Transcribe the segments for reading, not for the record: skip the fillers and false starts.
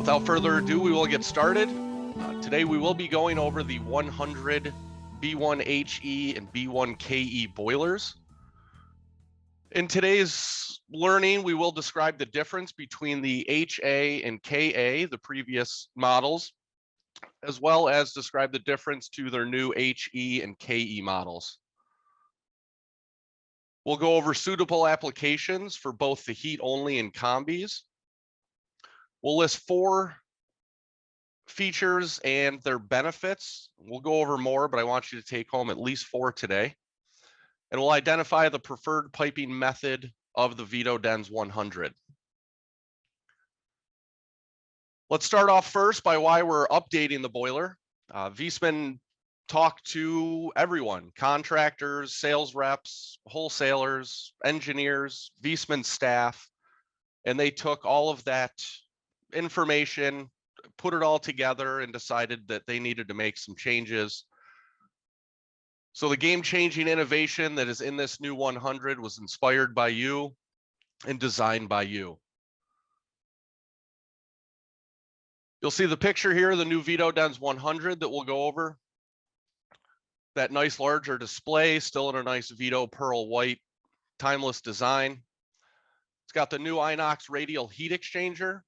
Without further ado, we will get started. Today we will be going over the 100 B1HE and B1KE boilers. In today's learning, we will describe the difference between the HA and KA, the previous models, as well as describe the difference to their new HE and KE models. We'll go over suitable applications for both the heat only and combis. We'll list 4 features and their benefits. We'll go over more, but I want you to take home at least 4 today. And we'll identify the preferred piping method of the Vitodens 100. Let's start off first by why we're updating the boiler. Viessmann talked to everyone, contractors, sales reps, wholesalers, engineers, Viessmann staff, and they took all of that information, put it all together, and decided that they needed to make some changes. So the game-changing innovation that is in this new 100 was inspired by you and designed by you. You'll see the picture here, the new Vitodens 100 that we'll go over. That nice larger display, still in a nice Vito pearl white, timeless design. It's got the new inox radial heat exchanger.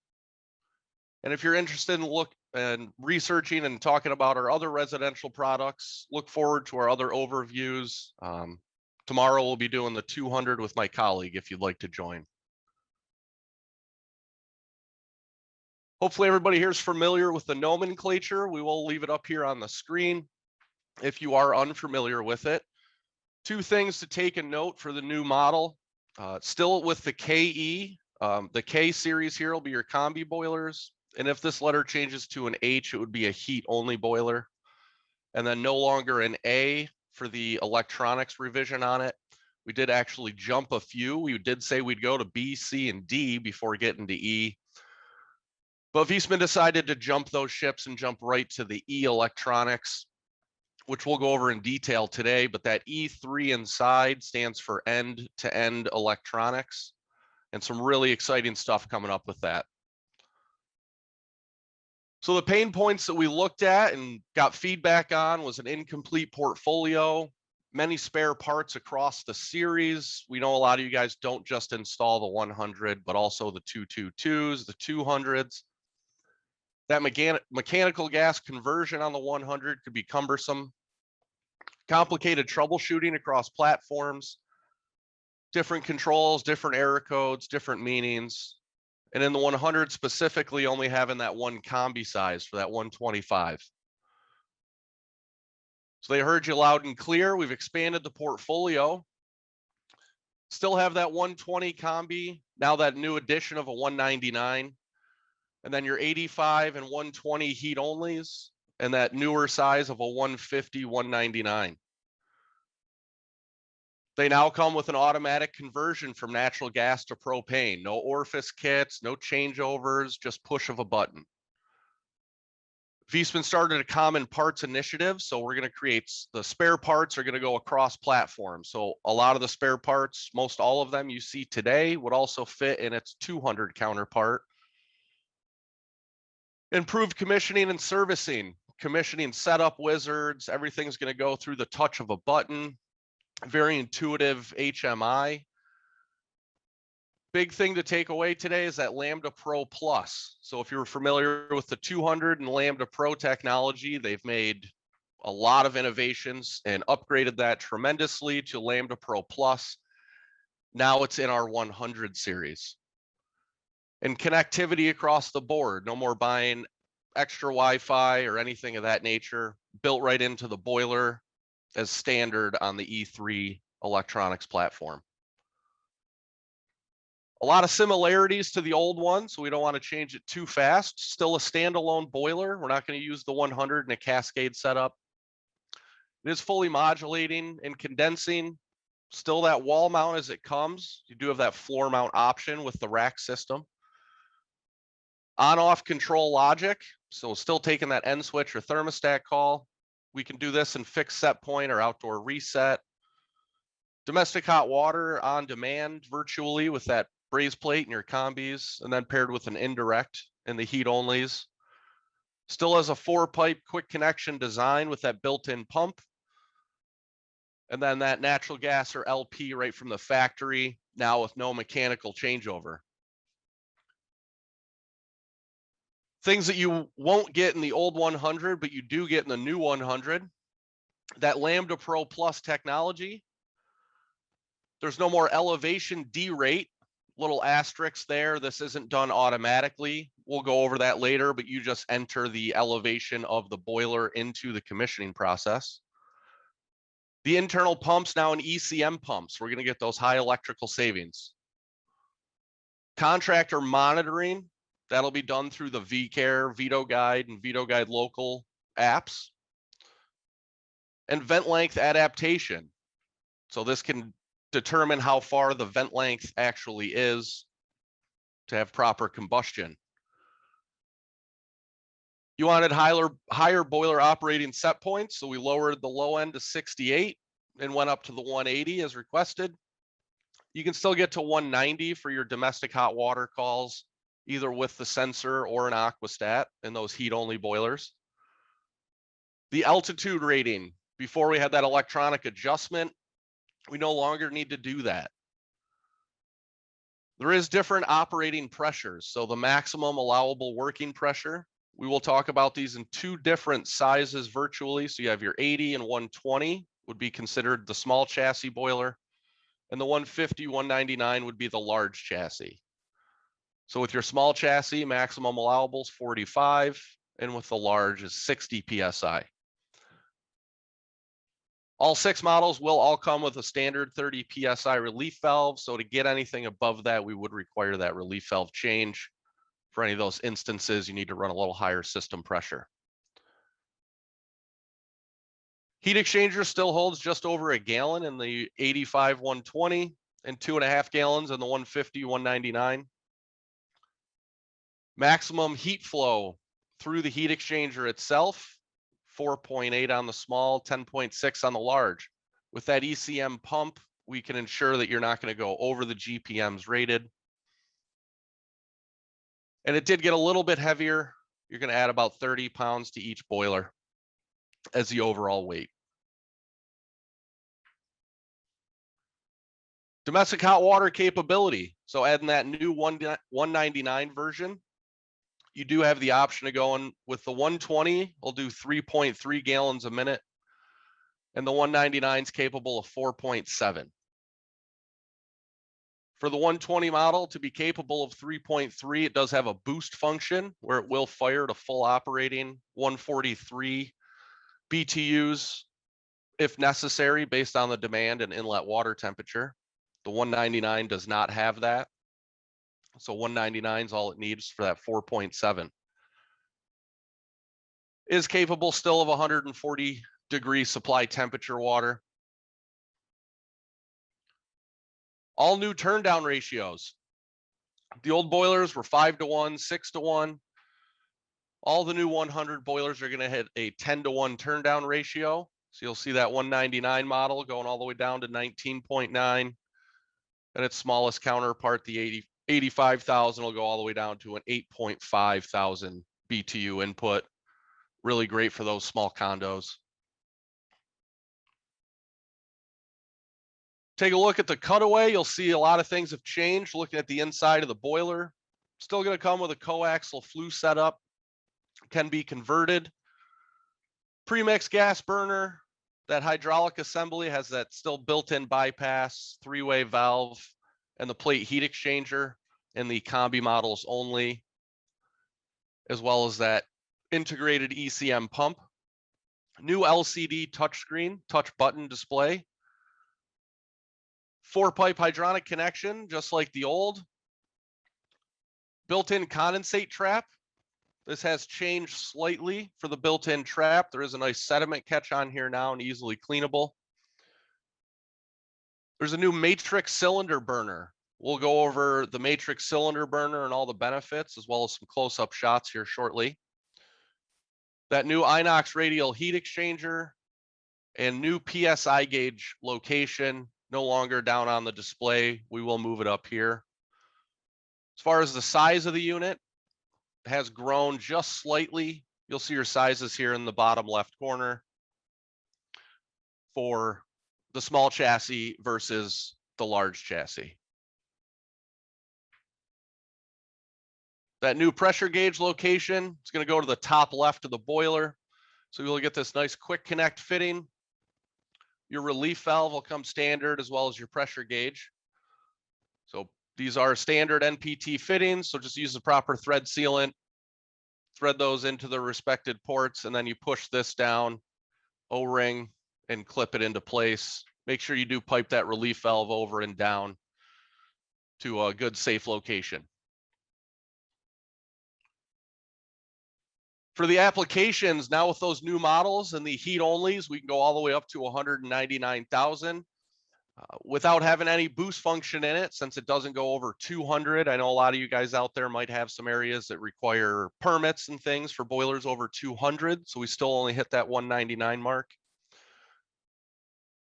And if you're interested in researching and talking about our other residential products, look forward to our other overviews. Tomorrow we'll be doing the 200 with my colleague if you'd like to join. Hopefully everybody here is familiar with the nomenclature. We will leave it up here on the screen if you are unfamiliar with it. 2 things to take a note for the new model. Still with the KE, the K series here will be your combi boilers. And if this letter changes to an H, it would be a heat only boiler. And then no longer an A for the electronics revision on it. We did actually jump a few. We did say we'd go to B, C, and D before getting to E. But Viessmann decided to jump those ships and jump right to the E electronics, which we'll go over in detail today. But that E3 inside stands for end-to-end electronics, and some really exciting stuff coming up with that. So the pain points that we looked at and got feedback on was an incomplete portfolio, many spare parts across the series. We know a lot of you guys don't just install the 100, but also the 222s, the 200s. That mechanical gas conversion on the 100 could be cumbersome. Complicated troubleshooting across platforms, different controls, different error codes, different meanings. And in the 100 specifically, only having that one combi size for that 125. So they heard you loud and clear. We've expanded the portfolio. Still have that 120 combi, now that new addition of a 199. And then your 85 and 120 heat onlys, and that newer size of a 150, 199. They now come with an automatic conversion from natural gas to propane. No orifice kits, no changeovers, just push of a button. Viessmann started a common parts initiative, so we're going to create the spare parts are going to go across platforms. So a lot of the spare parts, most all of them you see today, would also fit in its 200 counterpart. Improved commissioning and servicing. Commissioning setup wizards, everything's going to go through the touch of a button. Very intuitive HMI. Big thing to take away today is that Lambda Pro Plus. So if you're familiar with the 200 and Lambda Pro technology, they've made a lot of innovations and upgraded that tremendously to Lambda Pro Plus. Now it's in our 100 series. And connectivity across the board. No more buying extra Wi-Fi or anything of that nature. Built right into the boiler as standard on the E3 electronics platform. A lot of similarities to the old one, so we don't want to change it too fast. Still a standalone boiler. We're not going to use the 100 in a cascade setup. It is fully modulating and condensing. Still that wall mount as it comes. You do have that floor mount option with the rack system. On-off control logic. So still taking that end switch or thermostat call. We can do this in fixed set point or outdoor reset. Domestic hot water on demand virtually with that braze plate in your combis, and then paired with an indirect and the heat onlys. Still has a 4-pipe quick connection design with that built-in pump. And then that natural gas or LP right from the factory, now with no mechanical changeover. Things that you won't get in the old 100, but you do get in the new 100. That Lambda Pro Plus technology. There's no more elevation derate. Little asterisks there. This isn't done automatically. We'll go over that later, but you just enter the elevation of the boiler into the commissioning process. The internal pumps now in ECM pumps. We're going to get those high electrical savings. Contractor monitoring, that'll be done through the VCare, Veto Guide, and Veto Guide Local apps. And vent length adaptation. So this can determine how far the vent length actually is to have proper combustion. You wanted higher boiler operating set points, so we lowered the low end to 68 and went up to the 180 as requested. You can still get to 190 for your domestic hot water calls, either with the sensor or an aquastat in those heat-only boilers. The altitude rating, before we had that electronic adjustment, we no longer need to do that. There is different operating pressures. So the maximum allowable working pressure, we will talk about these in 2 different sizes virtually. So you have your 80 and 120 would be considered the small chassis boiler, and the 150, 199 would be the large chassis. So with your small chassis, maximum allowable is 45, and with the large is 60 PSI. All 6 models will all come with a standard 30 PSI relief valve. So to get anything above that, we would require that relief valve change. For any of those instances, you need to run a little higher system pressure. Heat exchanger still holds just over a gallon in the 85 120 and 2.5 gallons in the 150 199. Maximum heat flow through the heat exchanger itself, 4.8 on the small, 10.6 on the large. With that ECM pump, we can ensure that you're not going to go over the GPMs rated. And it did get a little bit heavier. You're going to add about 30 pounds to each boiler as the overall weight. Domestic hot water capability. So adding that new 199 version, you do have the option of going with the 120, we'll do 3.3 gallons a minute. And the 199 is capable of 4.7. For the 120 model to be capable of 3.3, it does have a boost function where it will fire to full operating 143 BTUs if necessary based on the demand and inlet water temperature. The 199 does not have that. So 199 is all it needs for that 4.7. Is capable still of 140 degree supply temperature water. All new turn down ratios. The old boilers were 5-to-1, 6-to-1. All the new 100 boilers are going to hit a 10-to-1 turn down ratio. So you'll see that 199 model going all the way down to 19.9. And its smallest counterpart, the 85,000, will go all the way down to an 8.5 thousand BTU input. Really great for those small condos. Take a look at the cutaway. You'll see a lot of things have changed. Looking at the inside of the boiler, still going to come with a coaxial flue setup. Can be converted. Premix gas burner. That hydraulic assembly has that still built-in bypass, 3-way valve, and the plate heat exchanger in the Combi models only, as well as that integrated ECM pump. New LCD touchscreen, touch button display. 4-pipe hydronic connection, just like the old. Built-in condensate trap. This has changed slightly for the built-in trap. There is a nice sediment catch on here now and easily cleanable. There's a new matrix cylinder burner. We'll go over the matrix cylinder burner and all the benefits, as well as some close-up shots here shortly. That new inox radial heat exchanger and new PSI gauge location, no longer down on the display. We will move it up here. As far as the size of the unit, has grown just slightly. You'll see your sizes here in the bottom left corner for the small chassis versus the large chassis. That new pressure gauge location is going to go to the top left of the boiler. So you'll get this nice quick connect fitting. Your relief valve will come standard as well as your pressure gauge. So these are standard NPT fittings. So just use the proper thread sealant, thread those into the respected ports, and then you push this down, O-ring, and clip it into place. Make sure you do pipe that relief valve over and down to a good safe location. For the applications, now with those new models and the heat onlys, we can go all the way up to 199,000 without having any boost function in it, since it doesn't go over 200. I know a lot of you guys out there might have some areas that require permits and things for boilers over 200. So we still only hit that 199 mark.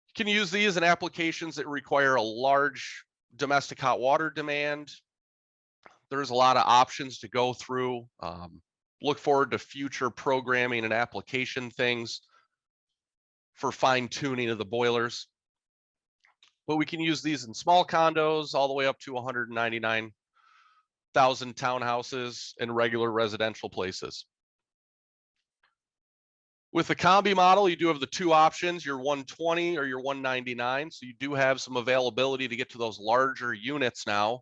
You can use these in applications that require a large domestic hot water demand. There's a lot of options to go through. Look forward to future programming and application things for fine tuning of the boilers. But we can use these in small condos all the way up to 199,000 townhouses and regular residential places. With the Combi model, you do have the two options, your 120 or your 199. So you do have some availability to get to those larger units now.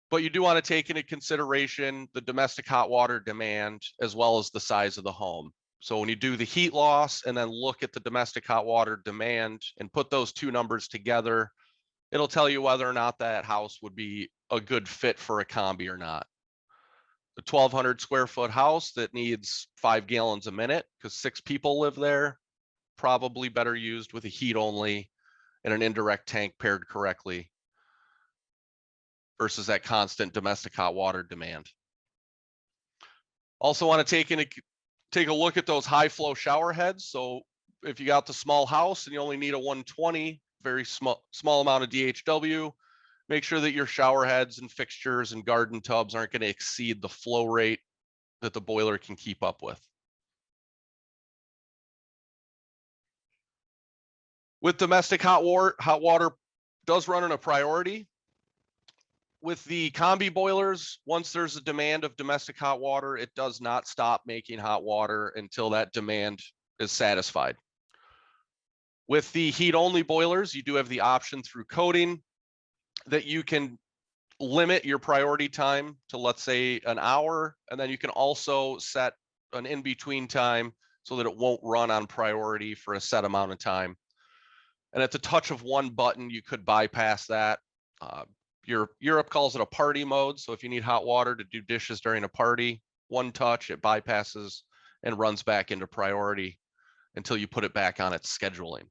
But you do want to take into consideration the domestic hot water demand as well as the size of the home. So when you do the heat loss and then look at the domestic hot water demand and put those two numbers together, it'll tell you whether or not that house would be a good fit for a Combi or not. The 1,200 square foot house that needs 5 gallons a minute because 6 people live there, probably better used with a heat only and an indirect tank paired correctly versus that constant domestic hot water demand. Also want to take a look at those high flow shower heads. So if you got the small house and you only need a 120, very small amount of DHW, make sure that your shower heads and fixtures and garden tubs aren't going to exceed the flow rate that the boiler can keep up with. With domestic hot water does run in a priority. With the Combi boilers, once there's a demand of domestic hot water, it does not stop making hot water until that demand is satisfied. With the heat only boilers, you do have the option through coding that you can limit your priority time to, let's say, an hour, and then you can also set an in-between time so that it won't run on priority for a set amount of time. And at the touch of one button, you could bypass that. Europe calls it a party mode. So if you need hot water to do dishes during a party, one touch, it bypasses and runs back into priority until you put it back on its scheduling.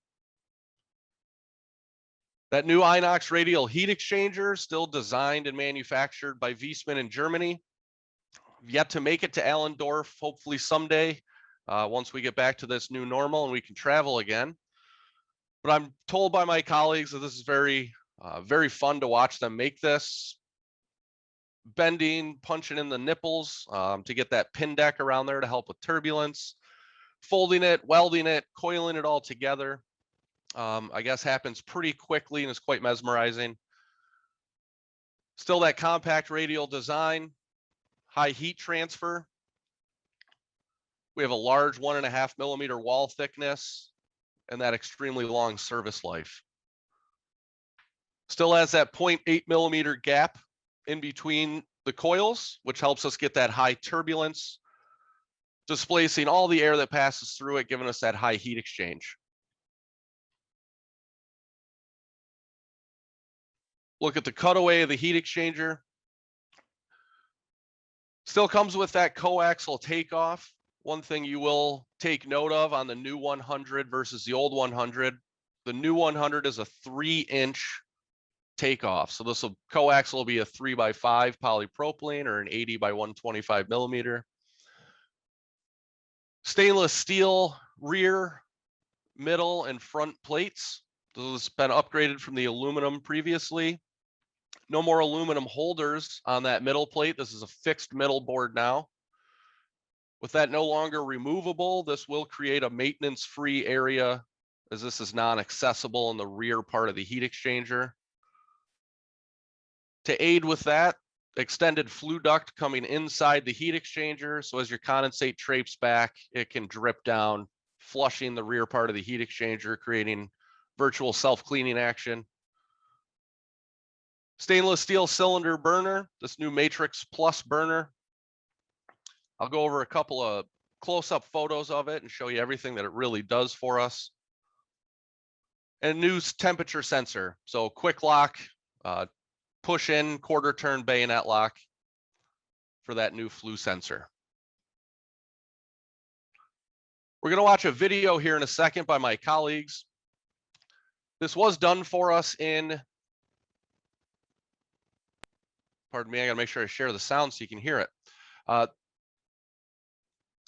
That new inox radial heat exchanger, still designed and manufactured by Viessmann in Germany. Yet to make it to Allendorf, hopefully someday, once we get back to this new normal and we can travel again. But I'm told by my colleagues that this is very fun to watch them make this. Bending, punching in the nipples to get that pin deck around there to help with turbulence. Folding it, welding it, coiling it all together. I guess happens pretty quickly and is quite mesmerizing. Still that compact radial design, high heat transfer. We have a large 1.5 millimeter wall thickness and that extremely long service life. Still has that 0.8 millimeter gap in between the coils, which helps us get that high turbulence, displacing all the air that passes through it, giving us that high heat exchange. Look at the cutaway of the heat exchanger. Still comes with that coaxial takeoff. One thing you will take note of on the new 100 versus the old 100, the new 100 is a 3-inch takeoff. So this coaxial will be a 3x5 polypropylene or an 80 by 125 millimeter. Stainless steel rear, middle, and front plates. This has been upgraded from the aluminum previously. No more aluminum holders on that middle plate. This is a fixed middle board now. With that no longer removable, this will create a maintenance-free area, as this is non-accessible in the rear part of the heat exchanger. To aid with that, extended flue duct coming inside the heat exchanger, so as your condensate drapes back, it can drip down, flushing the rear part of the heat exchanger, creating virtual self-cleaning action. Stainless steel cylinder burner, this new Matrix Plus burner. I'll go over a couple of close-up photos of it and show you everything that it really does for us. And a new temperature sensor, so quick lock, push in, quarter turn bayonet lock for that new flue sensor. We're going to watch a video here in a second by my colleagues. This was done for us in, pardon me, I got to make sure I share the sound so you can hear it.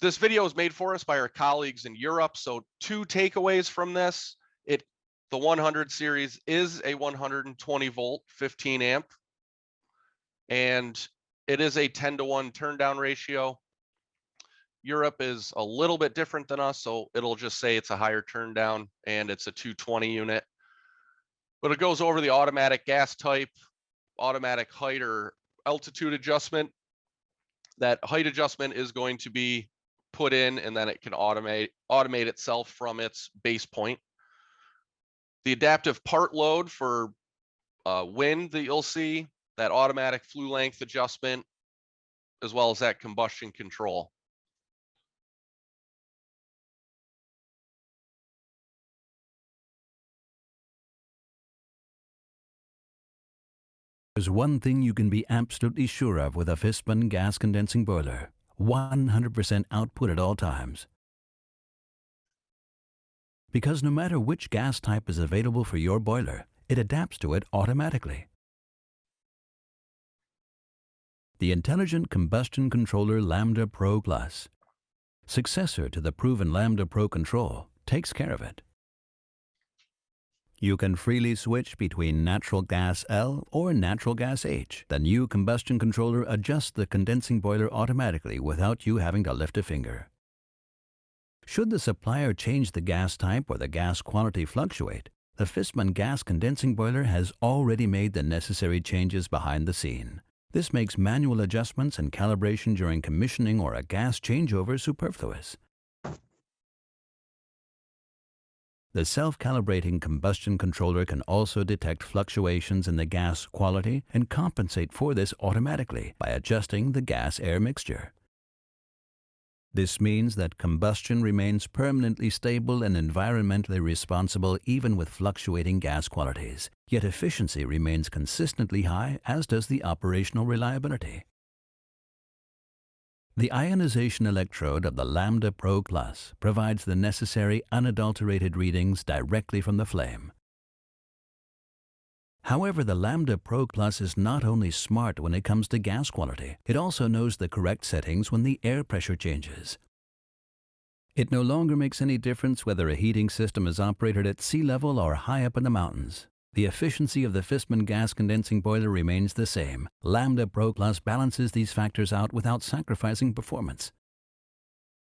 This video is made for us by our colleagues in Europe. So 2 takeaways from this. The 100 series is a 120 volt, 15 amp, and it is a 10-to-1 turn down ratio. Europe is a little bit different than us, so it'll just say it's a higher turn down and it's a 220 unit. But it goes over the automatic gas type, automatic height or altitude adjustment. That height adjustment is going to be put in, and then it can automate itself from its base point. The adaptive part load for wind that you'll see, that automatic flue length adjustment, as well as that combustion control. There's one thing you can be absolutely sure of with a Viessmann gas condensing boiler: 100% output at all times. Because no matter which gas type is available for your boiler, it adapts to it automatically. The intelligent combustion controller Lambda Pro Plus, successor to the proven Lambda Pro Control, takes care of it. You can freely switch between natural gas L or natural gas H. The new combustion controller adjusts the condensing boiler automatically without you having to lift a finger. Should the supplier change the gas type or the gas quality fluctuate, the Viessmann gas condensing boiler has already made the necessary changes behind the scene. This makes manual adjustments and calibration during commissioning or a gas changeover superfluous. The self-calibrating combustion controller can also detect fluctuations in the gas quality and compensate for this automatically by adjusting the gas-air mixture. This means that combustion remains permanently stable and environmentally responsible even with fluctuating gas qualities, yet efficiency remains consistently high, as does the operational reliability. The ionization electrode of the Lambda Pro Plus provides the necessary unadulterated readings directly from the flame. However, the Lambda Pro Plus is not only smart when it comes to gas quality, it also knows the correct settings when the air pressure changes. It no longer makes any difference whether a heating system is operated at sea level or high up in the mountains. The efficiency of the Viessmann gas condensing boiler remains the same. Lambda Pro Plus balances these factors out without sacrificing performance.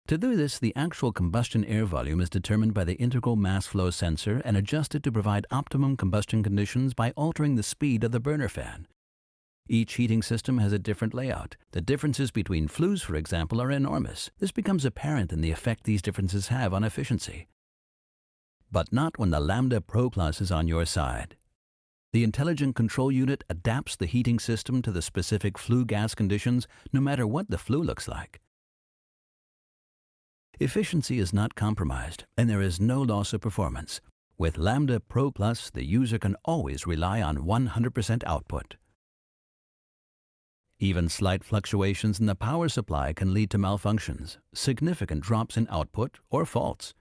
To do this, the actual combustion air volume is determined by the integral mass flow sensor and adjusted to provide optimum combustion conditions by altering the speed of the burner fan. Each heating system has a different layout. The differences between flues, for example, are enormous. This becomes apparent in the effect these differences have on efficiency. But not when the Lambda Pro Plus is on your side. The intelligent control unit adapts the heating system to the specific flue gas conditions, no matter what the flue looks like. Efficiency is not compromised, and there is no loss of performance. With Lambda Pro Plus, the user can always rely on 100% output. Even slight fluctuations in the power supply can lead to malfunctions, significant drops in output, or faults.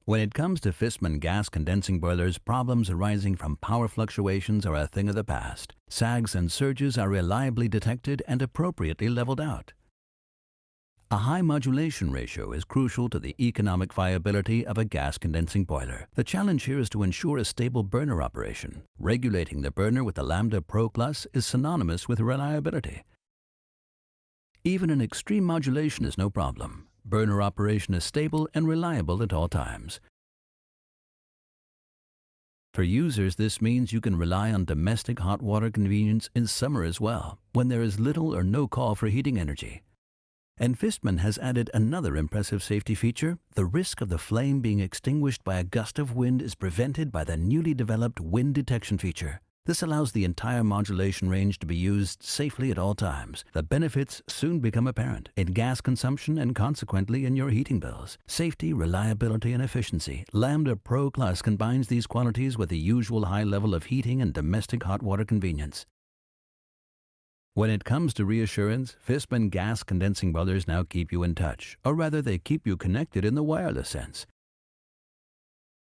When it comes to Viessmann gas condensing boilers, problems arising from power fluctuations are a thing of the past. Sags and surges are reliably detected and appropriately leveled out. A high modulation ratio is crucial to the economic viability of a gas condensing boiler. The challenge here is to ensure a stable burner operation. Regulating the burner with the Lambda Pro Plus is synonymous with reliability. Even an extreme modulation is no problem. Burner operation is stable and reliable at all times. For users, this means you can rely on domestic hot water convenience in summer as well, when there is little or no call for heating energy. And Viessmann has added another impressive safety feature. The risk of the flame being extinguished by a gust of wind is prevented by the newly developed wind detection feature. This allows the entire modulation range to be used safely at all times. The benefits soon become apparent in gas consumption and consequently in your heating bills. Safety, reliability, and efficiency. Lambda Pro Plus combines these qualities with the usual high level of heating and domestic hot water convenience. When it comes to reassurance, Viessmann gas condensing boilers now keep you in touch, or rather they keep you connected in the wireless sense.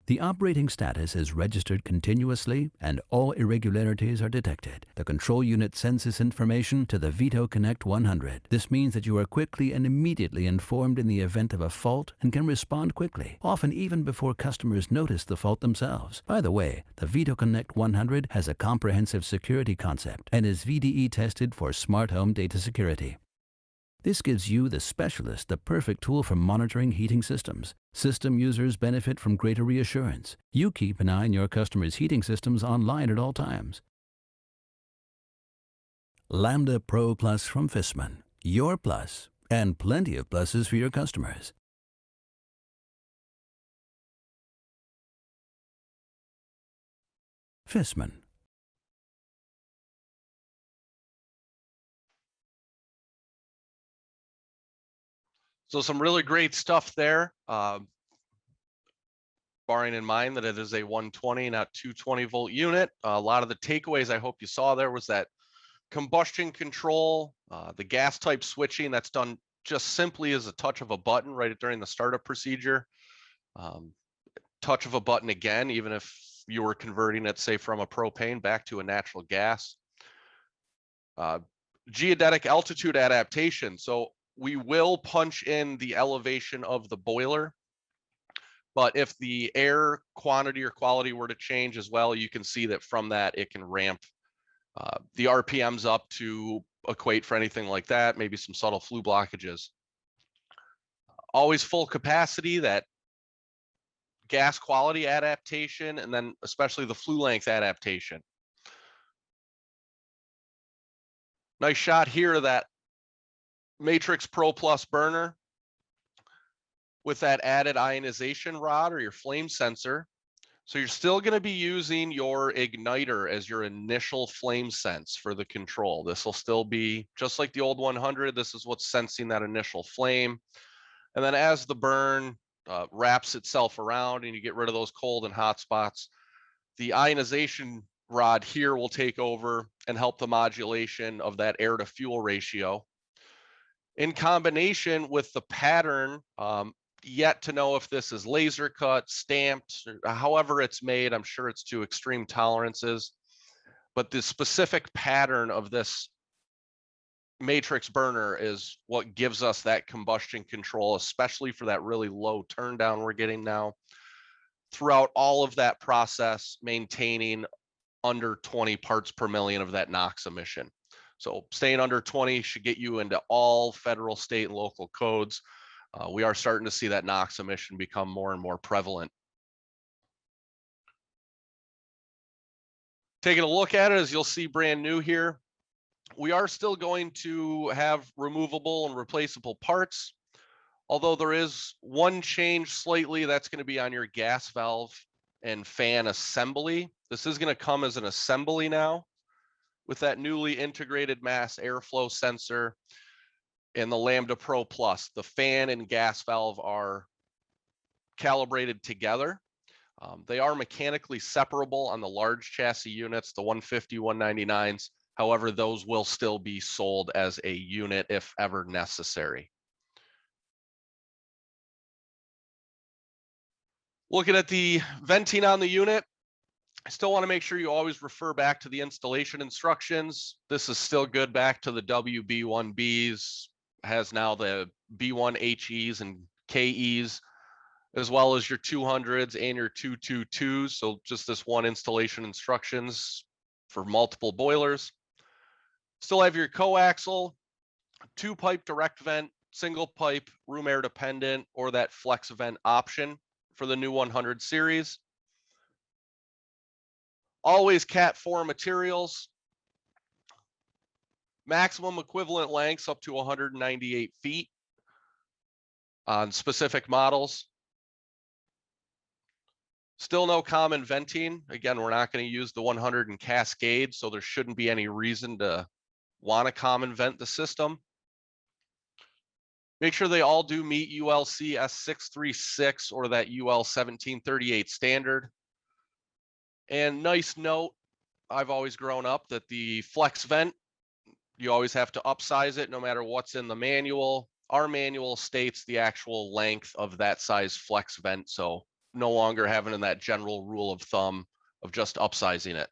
The operating status is registered continuously and all irregularities are detected. The control unit sends this information to the Veto Connect 100. This means that you are quickly and immediately informed in the event of a fault and can respond quickly, often even before customers notice the fault themselves. By the way, the Veto Connect 100 has a comprehensive security concept and is VDE tested for smart home data security. This gives you, the specialist, the perfect tool for monitoring heating systems. System users benefit from greater reassurance. You keep an eye on your customers' heating systems online at all times. Lambda Pro Plus from Viessmann. Your plus, and plenty of pluses for your customers. Viessmann. So some really great stuff there, barring in mind that it is a 120, not 220 volt unit. A lot of the takeaways I hope you saw there was that combustion control, the gas type switching that's done just simply as a touch of a button right during the startup procedure. Touch of a button again, even if you were converting it, say, from a propane back to a natural gas. Geodetic altitude adaptation. So we will punch in the elevation of the boiler, but if the air quantity or quality were to change as well, you can see that from that it can ramp the RPMs up to equate for anything like that, maybe some subtle flue blockages. Always full capacity, that gas quality adaptation, and then especially the flue length adaptation. Nice shot here of that Matrix Pro Plus burner with that added ionization rod or your flame sensor. So you're still going to be using your igniter as your initial flame sense for the control. This will still be just like the old 100. This is what's sensing that initial flame. And then as the burn wraps itself around and you get rid of those cold and hot spots, the ionization rod here will take over and help the modulation of that air to fuel ratio. In combination with the pattern, yet to know if this is laser cut, stamped, or however it's made. I'm sure it's to extreme tolerances, but the specific pattern of this matrix burner is what gives us that combustion control, especially for that really low turn down we're getting now. Throughout all of that process, maintaining under 20 parts per million of that NOx emission. So staying under 20 should get you into all federal, state, and local codes. We are starting to see that NOx emission become more and more prevalent. Taking a look at it, as you'll see brand new here, we are still going to have removable and replaceable parts, although there is one change slightly. That's going to be on your gas valve and fan assembly. This is going to come as an assembly now with that newly integrated mass airflow sensor and the Lambda Pro Plus. The fan and gas valve are calibrated together. They are mechanically separable on the large chassis units, the 150, 199s. However, those will still be sold as a unit if ever necessary. Looking at the venting on the unit, I still want to make sure you always refer back to the installation instructions. This is still good back to the WB1Bs, has now the B1HEs and KEs, as well as your 200s and your 222s. So just this one installation instructions for multiple boilers. Still have your coaxial, 2-pipe direct vent, single pipe, room air dependent, or that flex vent option for the new 100 series. Always Cat 4 materials. Maximum equivalent lengths up to 198 feet on specific models. Still no common venting. Again, we're not going to use the 100 in Cascade, so there shouldn't be any reason to want to common vent the system. Make sure they all do meet ULC S636 or that UL 1738 standard. And nice note, I've always grown up that the flex vent, you always have to upsize it no matter what's in the manual. Our manual states the actual length of that size flex vent, so no longer having that general rule of thumb of just upsizing it.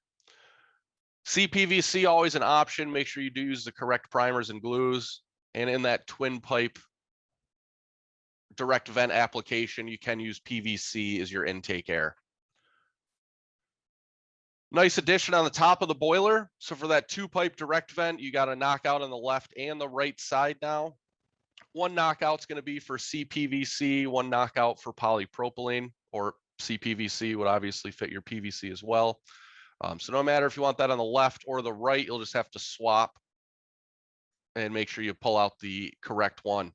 CPVC always an option. Make sure you do use the correct primers and glues. And in that twin pipe direct vent application, you can use PVC as your intake air. Nice addition on the top of the boiler. So for that 2-pipe direct vent, you got a knockout on the left and the right side now. One knockout's going to be for CPVC, one knockout for polypropylene, or CPVC would obviously fit your PVC as well. So no matter if you want that on the left or the right, you'll just have to swap and make sure you pull out the correct one.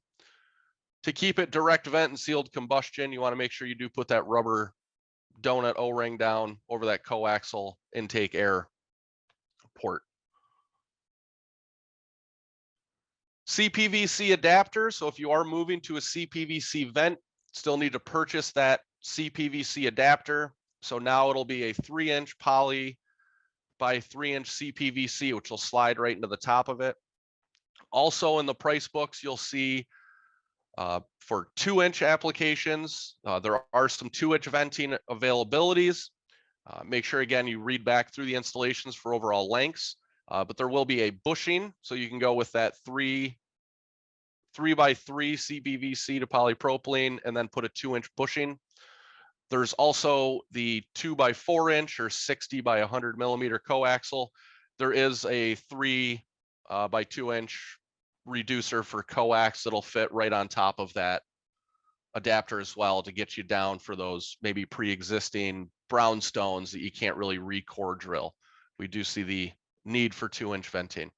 To keep it direct vent and sealed combustion, you want to make sure you do put that rubber donut O-ring down over that coaxial intake air port. CPVC adapter. So if you are moving to a CPVC vent, still need to purchase that CPVC adapter. So now it'll be a 3-inch poly by 3-inch CPVC, which will slide right into the top of it. Also in the price books, you'll see for 2-inch applications, there are some 2-inch venting availabilities. Make sure, again, you read back through the installations for overall lengths, but there will be a bushing. So you can go with that 3 by 3 CPVC to polypropylene and then put a 2-inch bushing. There's also the 2 by 4-inch or 60 by 100 millimeter coaxial. There is a 3 by 2-inch reducer for coax that'll fit right on top of that adapter as well to get you down for those maybe pre-existing brownstones that you can't really re-core drill. We do see the need for 2-inch venting.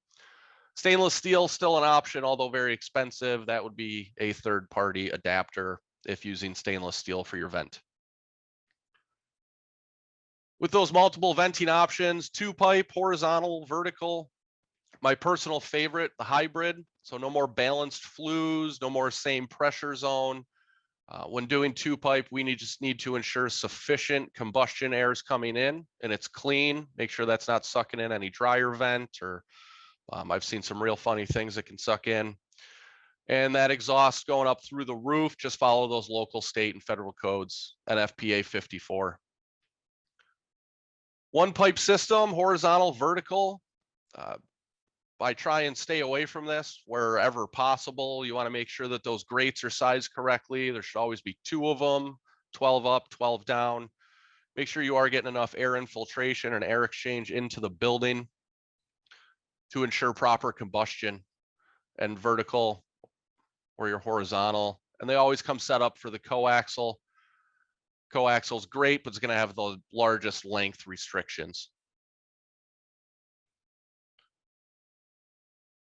Stainless steel still an option, although very expensive. That would be a third-party adapter if using stainless steel for your vent. With those multiple venting options, 2-pipe, horizontal, vertical. My personal favorite, the hybrid. So no more balanced flues, no more same pressure zone. When doing 2-pipe, we just need to ensure sufficient combustion air is coming in and it's clean. Make sure that's not sucking in any dryer vent, or I've seen some real funny things that can suck in. And that exhaust going up through the roof, just follow those local, state, and federal codes, NFPA 54. 1-pipe system, horizontal, vertical. I try and stay away from this wherever possible. You want to make sure that those grates are sized correctly. There should always be 2 of them, 12 up, 12 down. Make sure you are getting enough air infiltration and air exchange into the building to ensure proper combustion. And vertical or your horizontal. And they always come set up for the coaxial. Coaxial is great, but it's going to have the largest length restrictions.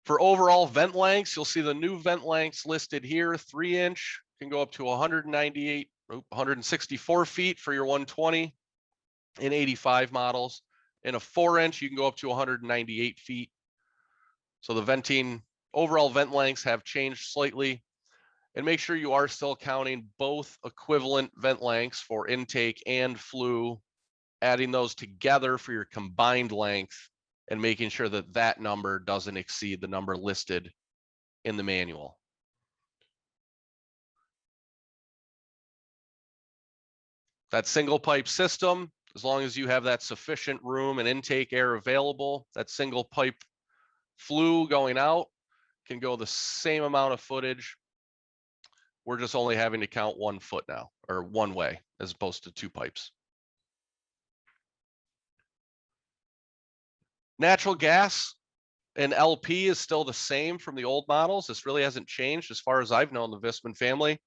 For overall vent lengths, you'll see the new vent lengths listed here. 3-inch can go up to 164 feet for your 120 and 85 models. And a 4-inch, you can go up to 198 feet. So the venting, overall vent lengths have changed slightly. And make sure you are still counting both equivalent vent lengths for intake and flue, adding those together for your combined length, and making sure that that number doesn't exceed the number listed in the manual. That single pipe system, as long as you have that sufficient room and intake air available, that single pipe flue going out can go the same amount of footage We're just only having to count 1 foot now, or one way, as opposed to 2 pipes. Natural gas and LP is still the same from the old models. This really hasn't changed as far as I've known the Viessmann family.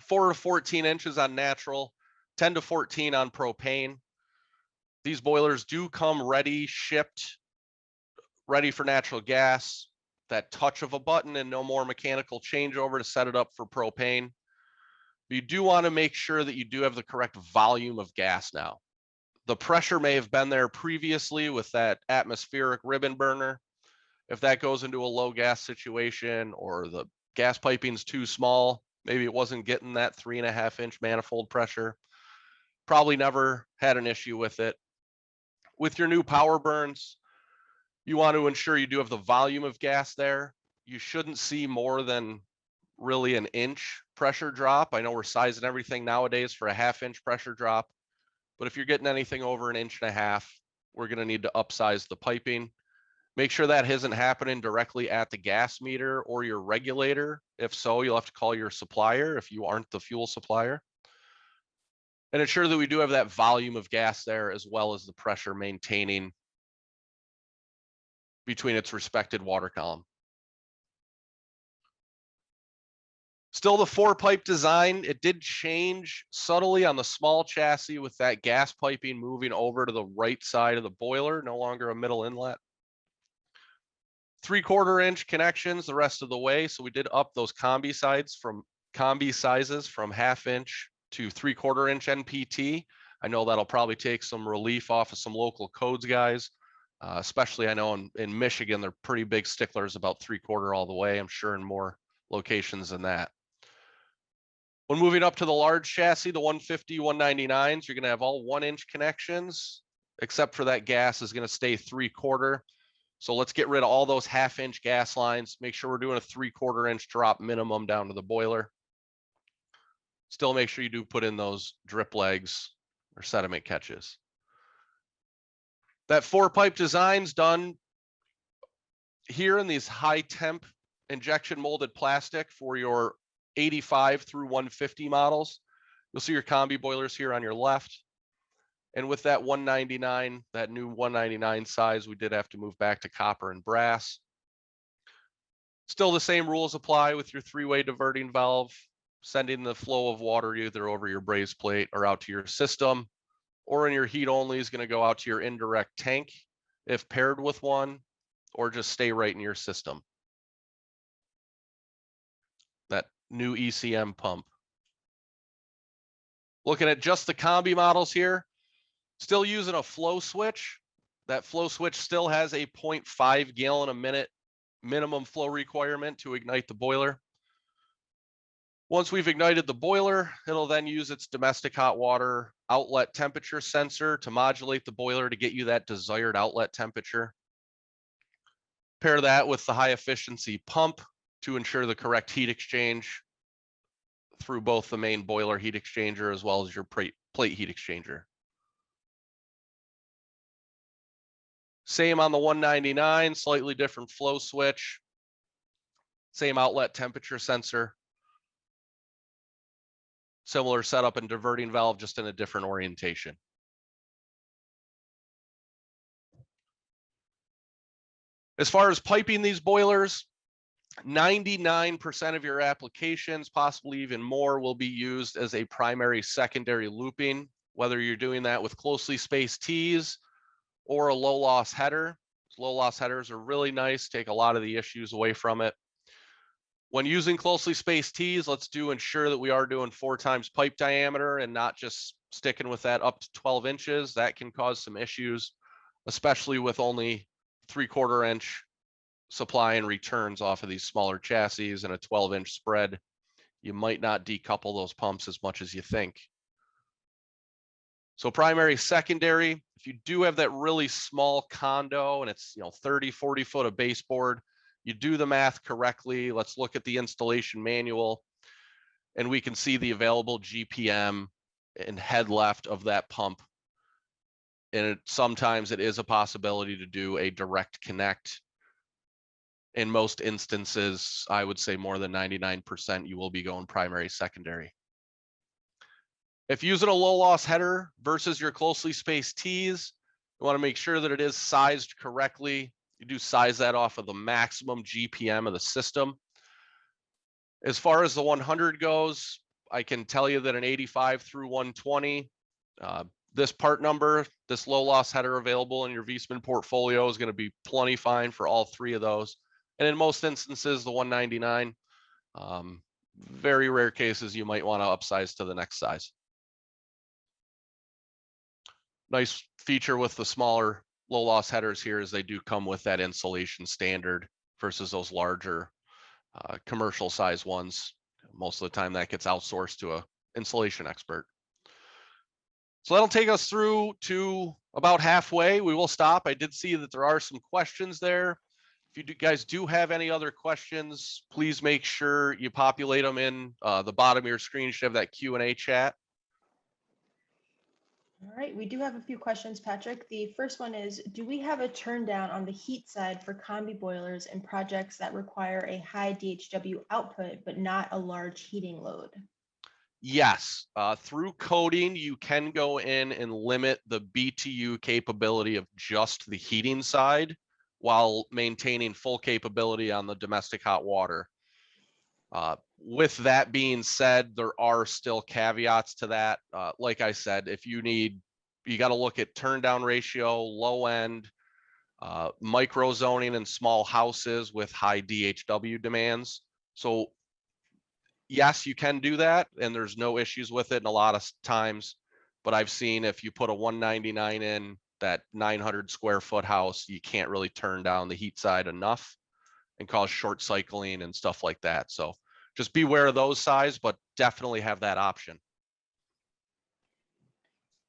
4 to 14 inches on natural, 10 to 14 on propane. These boilers do come ready, shipped, ready for natural gas. That touch of a button and no more mechanical changeover to set it up for propane. You do want to make sure that you do have the correct volume of gas now. The pressure may have been there previously with that atmospheric ribbon burner. If that goes into a low gas situation or the gas piping's too small, maybe it wasn't getting that 3.5 inch manifold pressure, probably never had an issue with it. With your new power burns, you want to ensure you do have the volume of gas there. You shouldn't see more than really an inch pressure drop. I know we're sizing everything nowadays for a 1/2 inch pressure drop, but if you're getting anything over 1.5 inches, we're going to need to upsize the piping. Make sure that isn't happening directly at the gas meter or your regulator. If so, you'll have to call your supplier if you aren't the fuel supplier. And ensure that we do have that volume of gas there, as well as the pressure maintaining between its respected water column. Still the 4-pipe design. It did change subtly on the small chassis with that gas piping moving over to the right side of the boiler, no longer a middle inlet. 3/4 inch connections the rest of the way. So we did up those combi sizes from 1/2 inch to 3/4 inch NPT. I know that'll probably take some relief off of some local codes guys, especially I know in Michigan, they're pretty big sticklers about 3/4 all the way. I'm sure in more locations than that. When moving up to the large chassis, the 150, 199s, you're going to have all 1 inch connections, except for that gas is going to stay 3/4. So let's get rid of all those 1/2 inch gas lines. Make sure we're doing a 3/4 inch drop minimum down to the boiler. Still make sure you do put in those drip legs or sediment catches. That 4-pipe design's done here in these high temp injection molded plastic for your 85 through 150 models. You'll see your combi boilers here on your left. And with that 199, that new 199 size, we did have to move back to copper and brass. Still the same rules apply with your 3-way diverting valve, sending the flow of water either over your braze plate or out to your system, or in your heat only is going to go out to your indirect tank if paired with one, or just stay right in your system. That new ECM pump. Looking at just the combi models here, still using a flow switch. That flow switch still has a 0.5 gallon a minute minimum flow requirement to ignite the boiler. Once we've ignited the boiler, it'll then use its domestic hot water outlet temperature sensor to modulate the boiler to get you that desired outlet temperature. Pair that with the high efficiency pump to ensure the correct heat exchange through both the main boiler heat exchanger as well as your plate heat exchanger. Same on the 199, slightly different flow switch, same outlet temperature sensor, similar setup and diverting valve, just in a different orientation. As far as piping these boilers, 99% of your applications, possibly even more, will be used as a primary secondary looping, whether you're doing that with closely spaced tees or a low loss header. Low loss headers are really nice, take a lot of the issues away from it. When using closely spaced tees, let's ensure that we are doing 4 times pipe diameter and not just sticking with that up to 12 inches. That can cause some issues, especially with only 3/4 inch supply and returns off of these smaller chassis and a 12-inch spread. You might not decouple those pumps as much as you think. So primary, secondary, if you do have that really small condo and it's 30, 40 foot of baseboard, you do the math correctly. Let's look at the installation manual and we can see the available GPM and head left of that pump. And sometimes it is a possibility to do a direct connect in most instances, I would say more than 99%, you will be going primary, secondary. If using a low loss header versus your closely spaced tees, you want to make sure that it is sized correctly. You do size that off of the maximum GPM of the system. As far as the 100 goes, I can tell you that an 85 through 120, this part number, this low loss header available in your Viessmann portfolio is going to be plenty fine for all three of those. And in most instances, the 199, very rare cases, you might want to upsize to the next size. Nice feature with the smaller low loss headers here is they do come with that insulation standard versus those larger commercial size ones. Most of the time that gets outsourced to a insulation expert. So that'll take us through to about halfway. We will stop. I did see that there are some questions there. If you guys do have any other questions, please make sure you populate them in the bottom of your screen. You should have that Q&A chat. All right, we do have a few questions, Patrick. The first one is, do we have a turn down on the heat side for combi boilers and projects that require a high DHW output, but not a large heating load? Yes, through coding, you can go in and limit the BTU capability of just the heating side while maintaining full capability on the domestic hot water. With that being said, there are still caveats to that. Like I said, if you got to look at turn down ratio, low end, micro zoning and small houses with high DHW demands. So yes, you can do that and there's no issues with it in a lot of times, but I've seen if you put a 199 in that 900 square foot house, you can't really turn down the heat side enough and cause short cycling and stuff like that. So just beware of those size, but definitely have that option.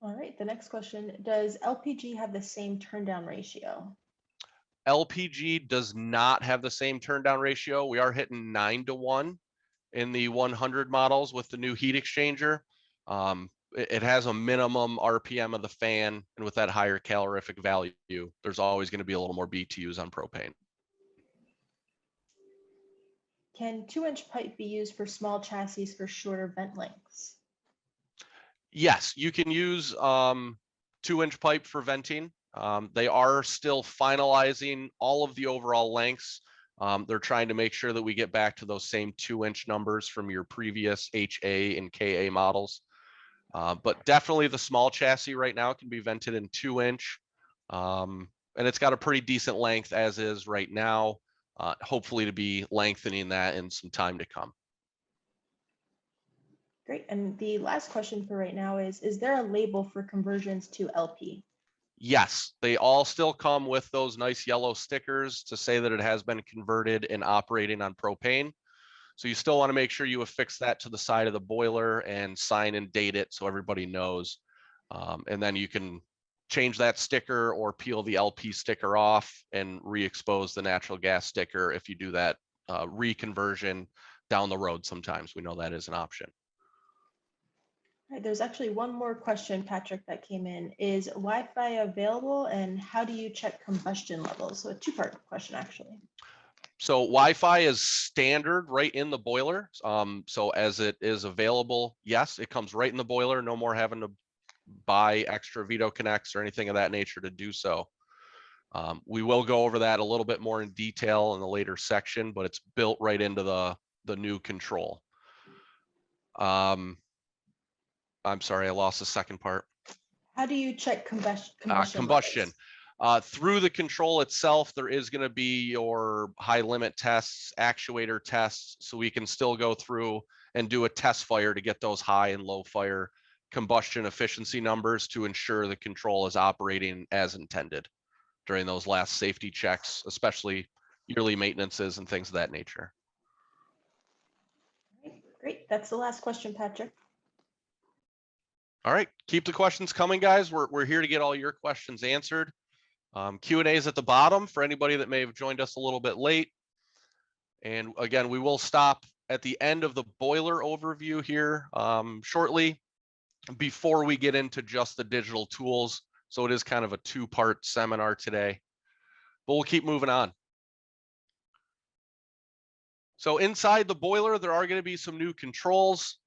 All right, the next question, does LPG have the same turn down ratio? LPG does not have the same turn down ratio. We are hitting 9-to-1 in the 100 models with the new heat exchanger. It has a minimum RPM of the fan, and with that higher calorific value, there's always going to be a little more BTUs on propane. Can 2-inch pipe be used for small chassis for shorter vent lengths? Yes, you can use 2-inch pipe for venting. They are still finalizing all of the overall lengths. They're trying to make sure that we get back to those same 2-inch numbers from your previous HA and KA models. But definitely the small chassis right now can be vented in 2-inch. And it's got a pretty decent length as is right now. Hopefully to be lengthening that in some time to come. Great, and the last question for right now is there a label for conversions to LP? Yes, they all still come with those nice yellow stickers to say that it has been converted and operating on propane. So you still want to make sure you affix that to the side of the boiler and sign and date it so everybody knows. And then you can change that sticker or peel the LP sticker off and re-expose the natural gas sticker if you do that reconversion down the road. Sometimes we know that is an option. All right, there's actually one more question, Patrick, that came in. Is Wi-Fi available and how do you check combustion levels? So a two-part question, actually. So Wi-Fi is standard right in the boiler. So as it is available, yes, it comes right in the boiler. No more having to buy extra Veto connects or anything of that nature to do so. We will go over that a little bit more in detail in the later section, but it's built right into the new control. I'm sorry, I lost the second part. How do you check combustion? Combustion. Through the control itself, there is going to be your high limit tests, actuator tests, so we can still go through and do a test fire to get those high and low fire combustion efficiency numbers to ensure the control is operating as intended during those last safety checks, especially yearly maintenances and things of that nature. Great, that's the last question, Patrick. All right, keep the questions coming, guys. We're here to get all your questions answered. Q&A is at the bottom for anybody that may have joined us a little bit late. And again, we will stop at the end of the boiler overview here shortly before we get into just the digital tools. So it is kind of a two-part seminar today, but we'll keep moving on. So inside the boiler, there are going to be some new controls,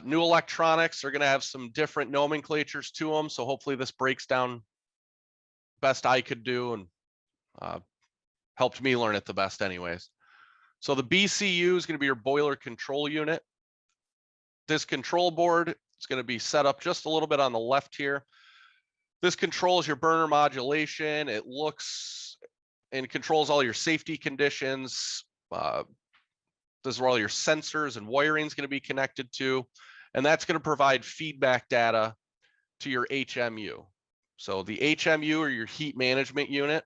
new electronics. They're going to have some different nomenclatures to them. So hopefully this breaks down best I could do and helped me learn it the best anyways. So the BCU is going to be your boiler control unit. This control board is going to be set up just a little bit on the left here. This controls your burner modulation. It looks and controls all your safety conditions. This is where all your sensors and wiring is going to be connected to, and that's going to provide feedback data to your HMU. So the HMU, or your heat management unit,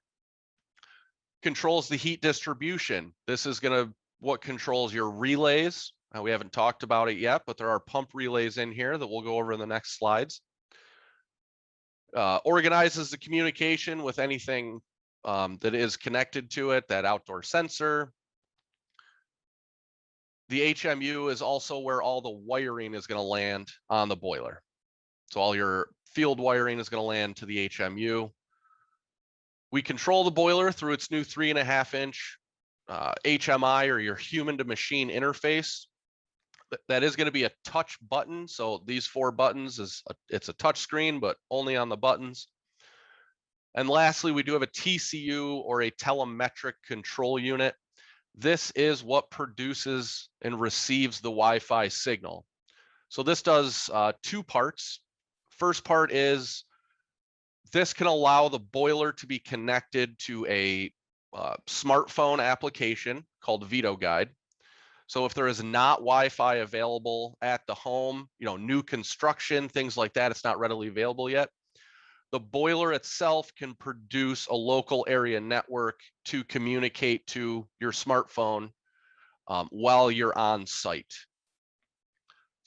controls the heat distribution. This is going to what controls your relays. We haven't talked about it yet, but there are pump relays in here that we'll go over in the next slides. Organizes the communication with anything that is connected to it, that outdoor sensor. The HMU is also where all the wiring is going to land on the boiler. So all your field wiring is going to land to the HMU. We control the boiler through its new 3.5-inch HMI, or your human to machine interface. That is going to be a touch button. So these 4 buttons it's a touch screen, but only on the buttons. And lastly, we do have a TCU, or a telemetric control unit. This is what produces and receives the Wi-Fi signal. So this does 2 parts. First part is this can allow the boiler to be connected to a smartphone application called Veto Guide. So if there is not Wi-Fi available at the home, new construction, things like that, it's not readily available yet, the boiler itself can produce a local area network to communicate to your smartphone while you're on site.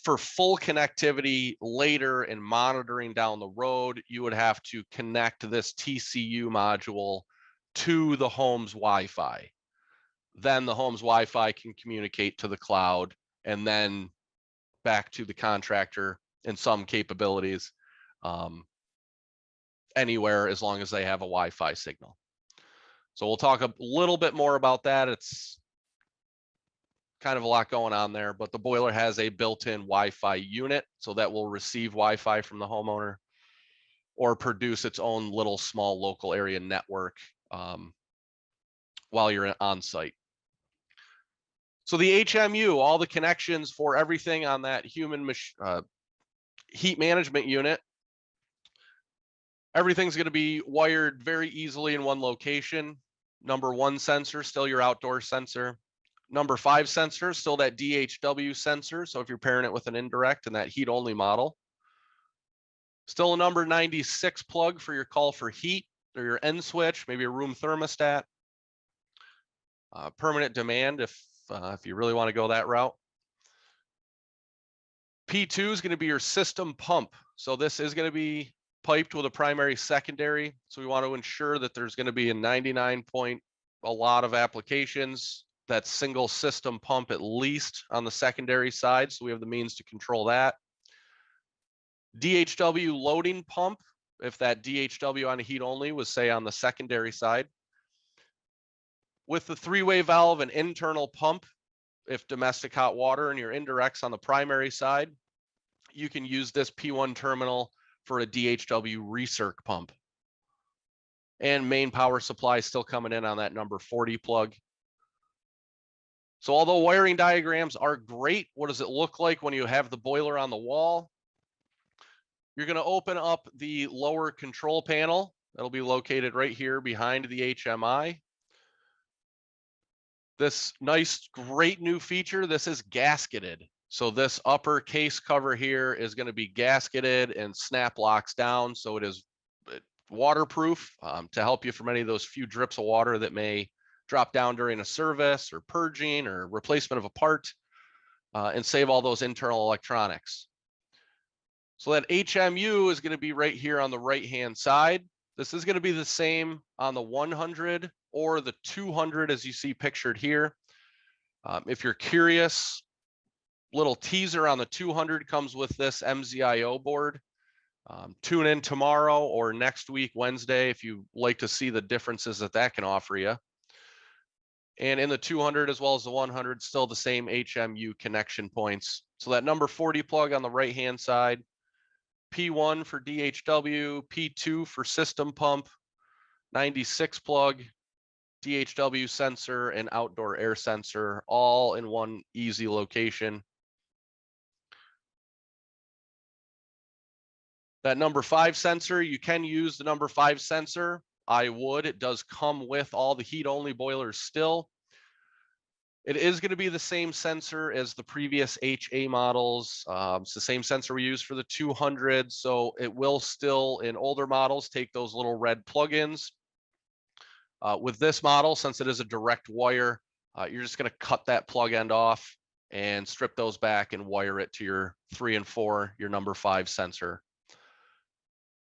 For full connectivity later and monitoring down the road, you would have to connect this TCU module to the home's Wi-Fi. Then the home's Wi-Fi can communicate to the cloud and then back to the contractor in some capabilities anywhere, as long as they have a Wi-Fi signal. So we'll talk a little bit more about that. It's kind of a lot going on there, but the boiler has a built-in Wi-Fi unit, so that will receive Wi-Fi from the homeowner or produce its own little small local area network while you're on site. So the HMU, all the connections for everything on that human heat management unit, everything's going to be wired very easily in one location. Number 1 sensor, still your outdoor sensor. Number 5 sensor, still that DHW sensor. So if you're pairing it with an indirect and that heat only model. Still a number 96 plug for your call for heat, or your end switch, maybe a room thermostat. Permanent demand if you really want to go that route. P2 is going to be your system pump. So this is going to be piped with a primary secondary. So we want to ensure that there's going to be a 99 point, a lot of applications, that single system pump at least on the secondary side. So we have the means to control that. DHW loading pump, if that DHW on a heat only was, say, on the secondary side. With the 3-way valve and internal pump, if domestic hot water and your indirects on the primary side, you can use this P1 terminal for a DHW recirc pump. And main power supply still coming in on that number 40 plug. So although wiring diagrams are great, what does it look like when you have the boiler on the wall? You're going to open up the lower control panel. That'll be located right here behind the HMI. This nice, great new feature, this is gasketed. So this upper case cover here is going to be gasketed and snap locks down. So it is waterproof to help you from any of those few drips of water that may drop down during a service or purging or replacement of a part, and save all those internal electronics. So that HMU is going to be right here on the right-hand side. This is going to be the same on the 100 or the 200 as you see pictured here. If you're curious, little teaser on the 200 comes with this MZIO board. Tune in tomorrow or next week, Wednesday, if you like to see the differences that can offer you. And in the 200 as well as the 100, still the same HMU connection points. So that number 40 plug on the right-hand side, P1 for DHW, P2 for system pump, 96 plug, DHW sensor, and outdoor air sensor, all in one easy location. That number 5 sensor, you can use the number 5 sensor. I would. It does come with all the heat-only boilers still. It is going to be the same sensor as the previous HA models. It's the same sensor we use for the 200. So it will still, in older models, take those little red plugins. With this model, since it is a direct wire, you're just going to cut that plug end off and strip those back and wire it to your 3 and 4, your number 5 sensor.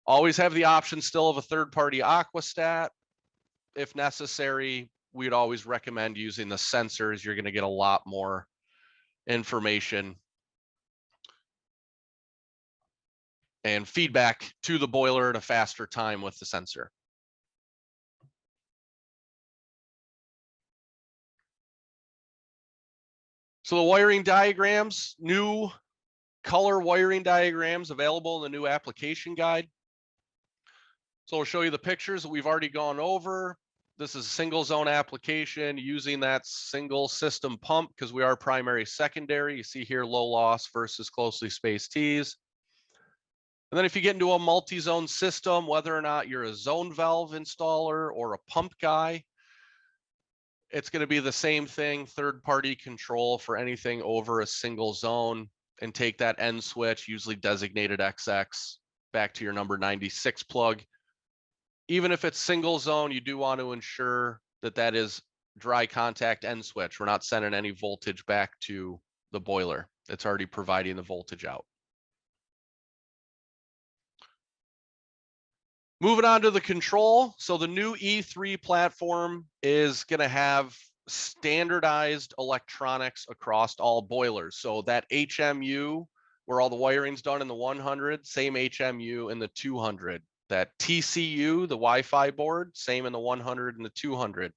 Always have the option still of a third-party aquastat. If necessary, we'd always recommend using the sensors. You're going to get a lot more information and feedback to the boiler at a faster time with the sensor. So the wiring diagrams, new color wiring diagrams available in the new application guide. So I'll show you the pictures that we've already gone over. This is a single zone application using that single system pump because we are primary secondary. You see here low loss versus closely spaced T's. And then if you get into a multi-zone system, whether or not you're a zone valve installer or a pump guy, it's going to be the same thing, third-party control for anything over a single zone, and take that end switch, usually designated XX, back to your number 96 plug. Even if it's single zone, you do want to ensure that that is dry contact end switch. We're not sending any voltage back to the boiler. It's already providing the voltage out. Moving on to the control. So the new E3 platform is going to have standardized electronics across all boilers. So that HMU, where all the wiring's done in the 100, same HMU in the 200. That TCU, the Wi-Fi board, same in the 100 and the 200.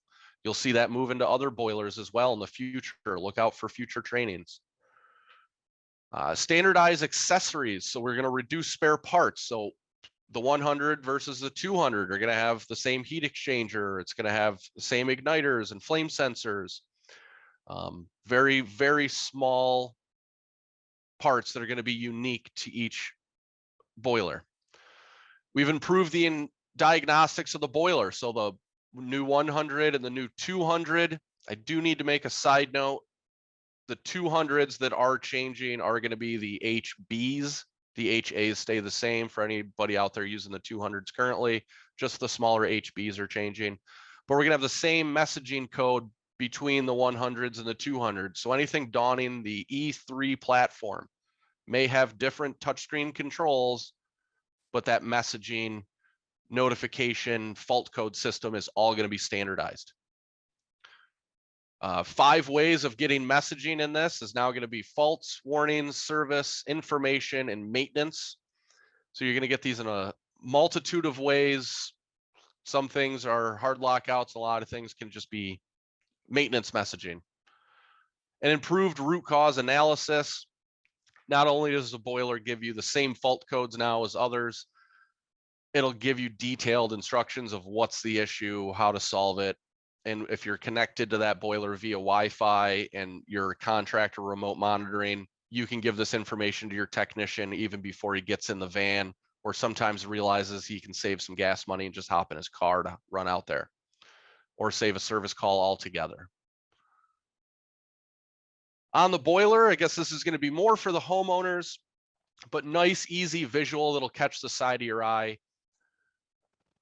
You'll see that move into other boilers as well in the future. Look out for future trainings. Standardized accessories. So we're going to reduce spare parts. So the 100 versus the 200 are going to have the same heat exchanger. It's going to have the same igniters and flame sensors. Very, very small parts that are going to be unique to each boiler. We've improved the diagnostics of the boiler. So the new 100 and the new 200, I do need to make a side note. The 200s that are changing are going to be the HBs. The HAs stay the same for anybody out there using the 200s currently. Just the smaller HBs are changing. But we're going to have the same messaging code between the 100s and the 200s. So anything donning the E3 platform may have different touchscreen controls, but that messaging, notification, fault code system is all going to be standardized. 5 ways of getting messaging in this is now going to be faults, warnings, service, information, and maintenance. So you're going to get these in a multitude of ways. Some things are hard lockouts. A lot of things can just be maintenance messaging. An improved root cause analysis. Not only does the boiler give you the same fault codes now as others, it'll give you detailed instructions of what's the issue, how to solve it. And if you're connected to that boiler via Wi-Fi and your contractor remote monitoring, you can give this information to your technician even before he gets in the van, or sometimes realizes he can save some gas money and just hop in his car to run out there, or save a service call altogether. On the boiler, I guess this is going to be more for the homeowners, but nice, easy visual that'll catch the side of your eye.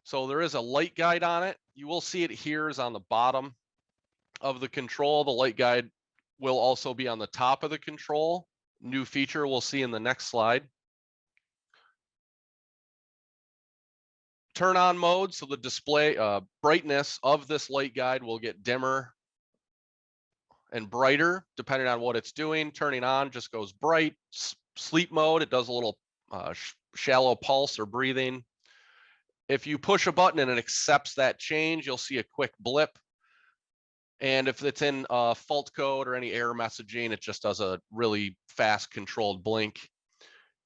So there is a light guide on it. You will see it here is on the bottom of the control. The light guide will also be on the top of the control. New feature we'll see in the next slide. Turn on mode. So the display brightness of this light guide will get dimmer and brighter depending on what it's doing. Turning on just goes bright. Sleep mode, it does a little shallow pulse or breathing. If you push a button and it accepts that change, you'll see a quick blip. And if it's in fault code or any error messaging, it just does a really fast controlled blink.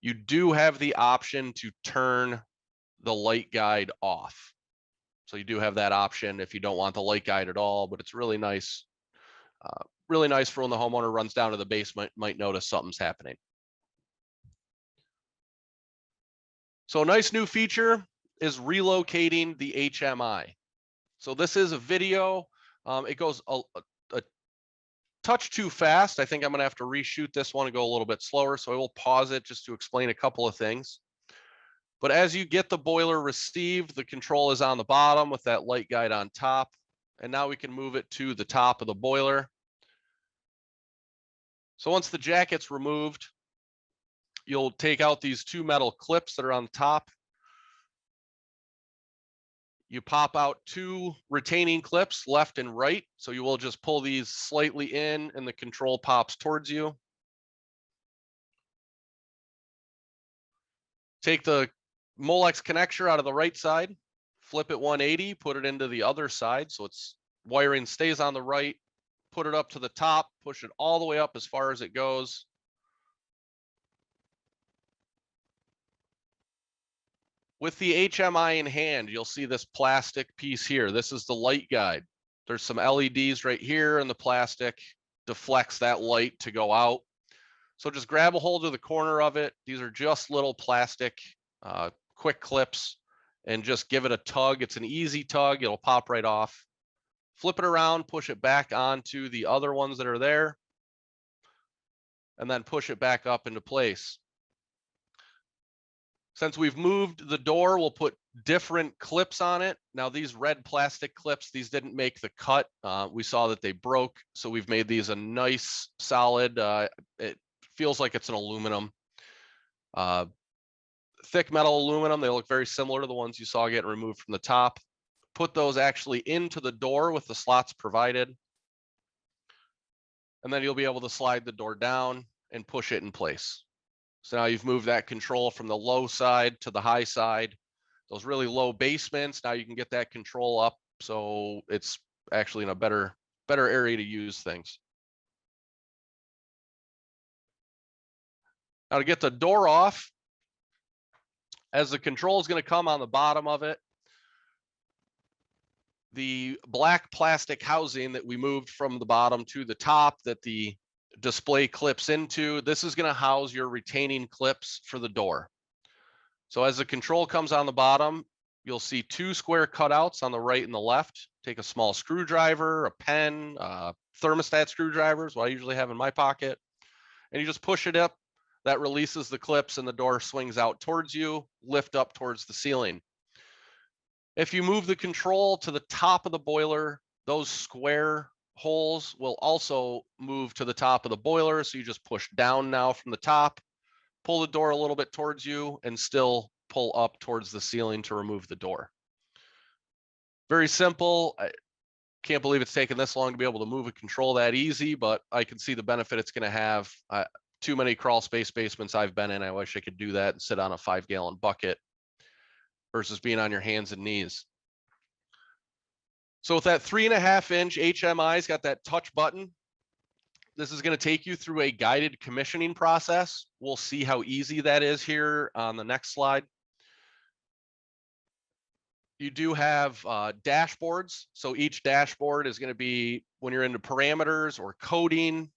You do have the option to turn the light guide off. So you do have that option if you don't want the light guide at all, but it's really nice. Really nice for when the homeowner runs down to the basement, might notice something's happening. So a nice new feature is relocating the HMI. So this is a video. It goes a touch too fast. I think I'm gonna have to reshoot this one and go a little bit slower. So I will pause it just to explain a couple of things. But as you get the boiler received, the control is on the bottom with that light guide on top. And now we can move it to the top of the boiler. So once the jacket's removed, you'll take out these two metal clips that are on the top. You pop out two retaining clips left and right. So you will just pull these slightly in and the control pops towards you. Take the Molex connector out of the right side, flip it 180, put it into the other side. So it's wiring stays on the right, put it up to the top, push it all the way up as far as it goes. With the HMI in hand, you'll see this plastic piece here. This is the light guide. There's some LEDs right here, and the plastic deflects that light to go out. So just grab a hold of the corner of it. These are just little plastic quick clips, and just give it a tug. It's an easy tug. It'll pop right off. Flip it around, push it back onto the other ones that are there, and then push it back up into place. Since we've moved the door, we'll put different clips on it. Now these red plastic clips, these didn't make the cut. We saw that they broke, so we've made these a nice solid, it feels like it's an aluminum. Thick metal aluminum. They look very similar to the ones you saw getting removed from the top. Put those actually into the door with the slots provided. And then you'll be able to slide the door down and push it in place. So now you've moved that control from the low side to the high side. Those really low basements, now you can get that control up. So it's actually in a better area to use things. Now to get the door off, as the control is going to come on the bottom of it, the black plastic housing that we moved from the bottom to the top that the display clips into, this is going to house your retaining clips for the door. So as the control comes on the bottom, you'll see two square cutouts on the right and the left. Take a small screwdriver, a pen, thermostat screwdrivers, what I usually have in my pocket, and you just push it up. That releases the clips and the door swings out towards you, lift up towards the ceiling. If you move the control to the top of the boiler, those square holes will also move to the top of the boiler. So you just push down now from the top, pull the door a little bit towards you, and still pull up towards the ceiling to remove the door. Very simple. I can't believe it's taken this long to be able to move a control that easy, but I can see the benefit it's going to have. Too many crawl space basements I've been in. I wish I could do that and sit on a 5-gallon bucket versus being on your hands and knees. So with that 3.5-inch HMI's got that touch button. This is going to take you through a guided commissioning process. We'll see how easy that is here on the next slide. You do have dashboards. So each dashboard is going to be, when you're into parameters or coding,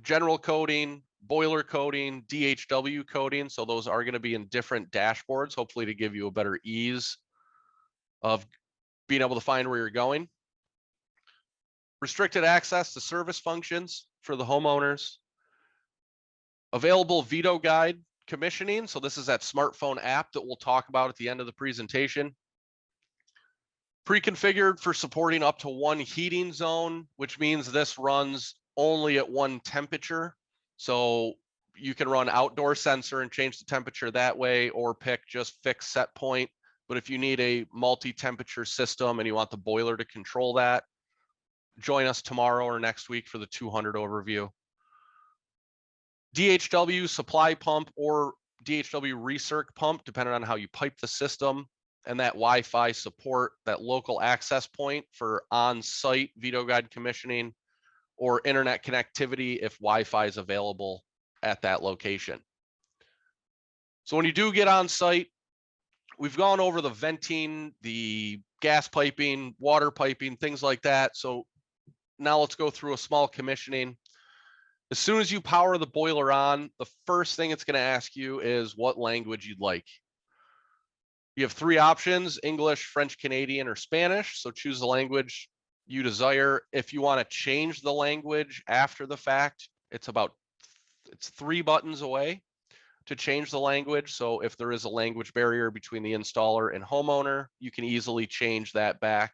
general coding, boiler coding, DHW coding. So those are going to be in different dashboards, hopefully to give you a better ease of being able to find where you're going. Restricted access to service functions for the homeowners. Available Veto Guide commissioning. So this is that smartphone app that we'll talk about at the end of the presentation. Pre-configured for supporting up to 1 heating zone, which means this runs only at 1 temperature. So you can run outdoor sensor and change the temperature that way, or pick just fixed set point. But if you need a multi-temperature system and you want the boiler to control that, join us tomorrow or next week for the 200 overview. DHW supply pump or DHW recirc pump, depending on how you pipe the system. and that Wi-Fi support, that local access point for on-site Veto Guide commissioning or internet connectivity if Wi-Fi is available at that location. So when you do get on site, we've gone over the venting, the gas piping, water piping, things like that. So now let's go through a small commissioning. As soon as you power the boiler on, the first thing it's going to ask you is what language you'd like. You have three options: English, French, Canadian, or Spanish. So choose the language you desire. If you want to change the language after the fact, it's 3 buttons away to change the language. So if there is a language barrier between the installer and homeowner, you can easily change that back.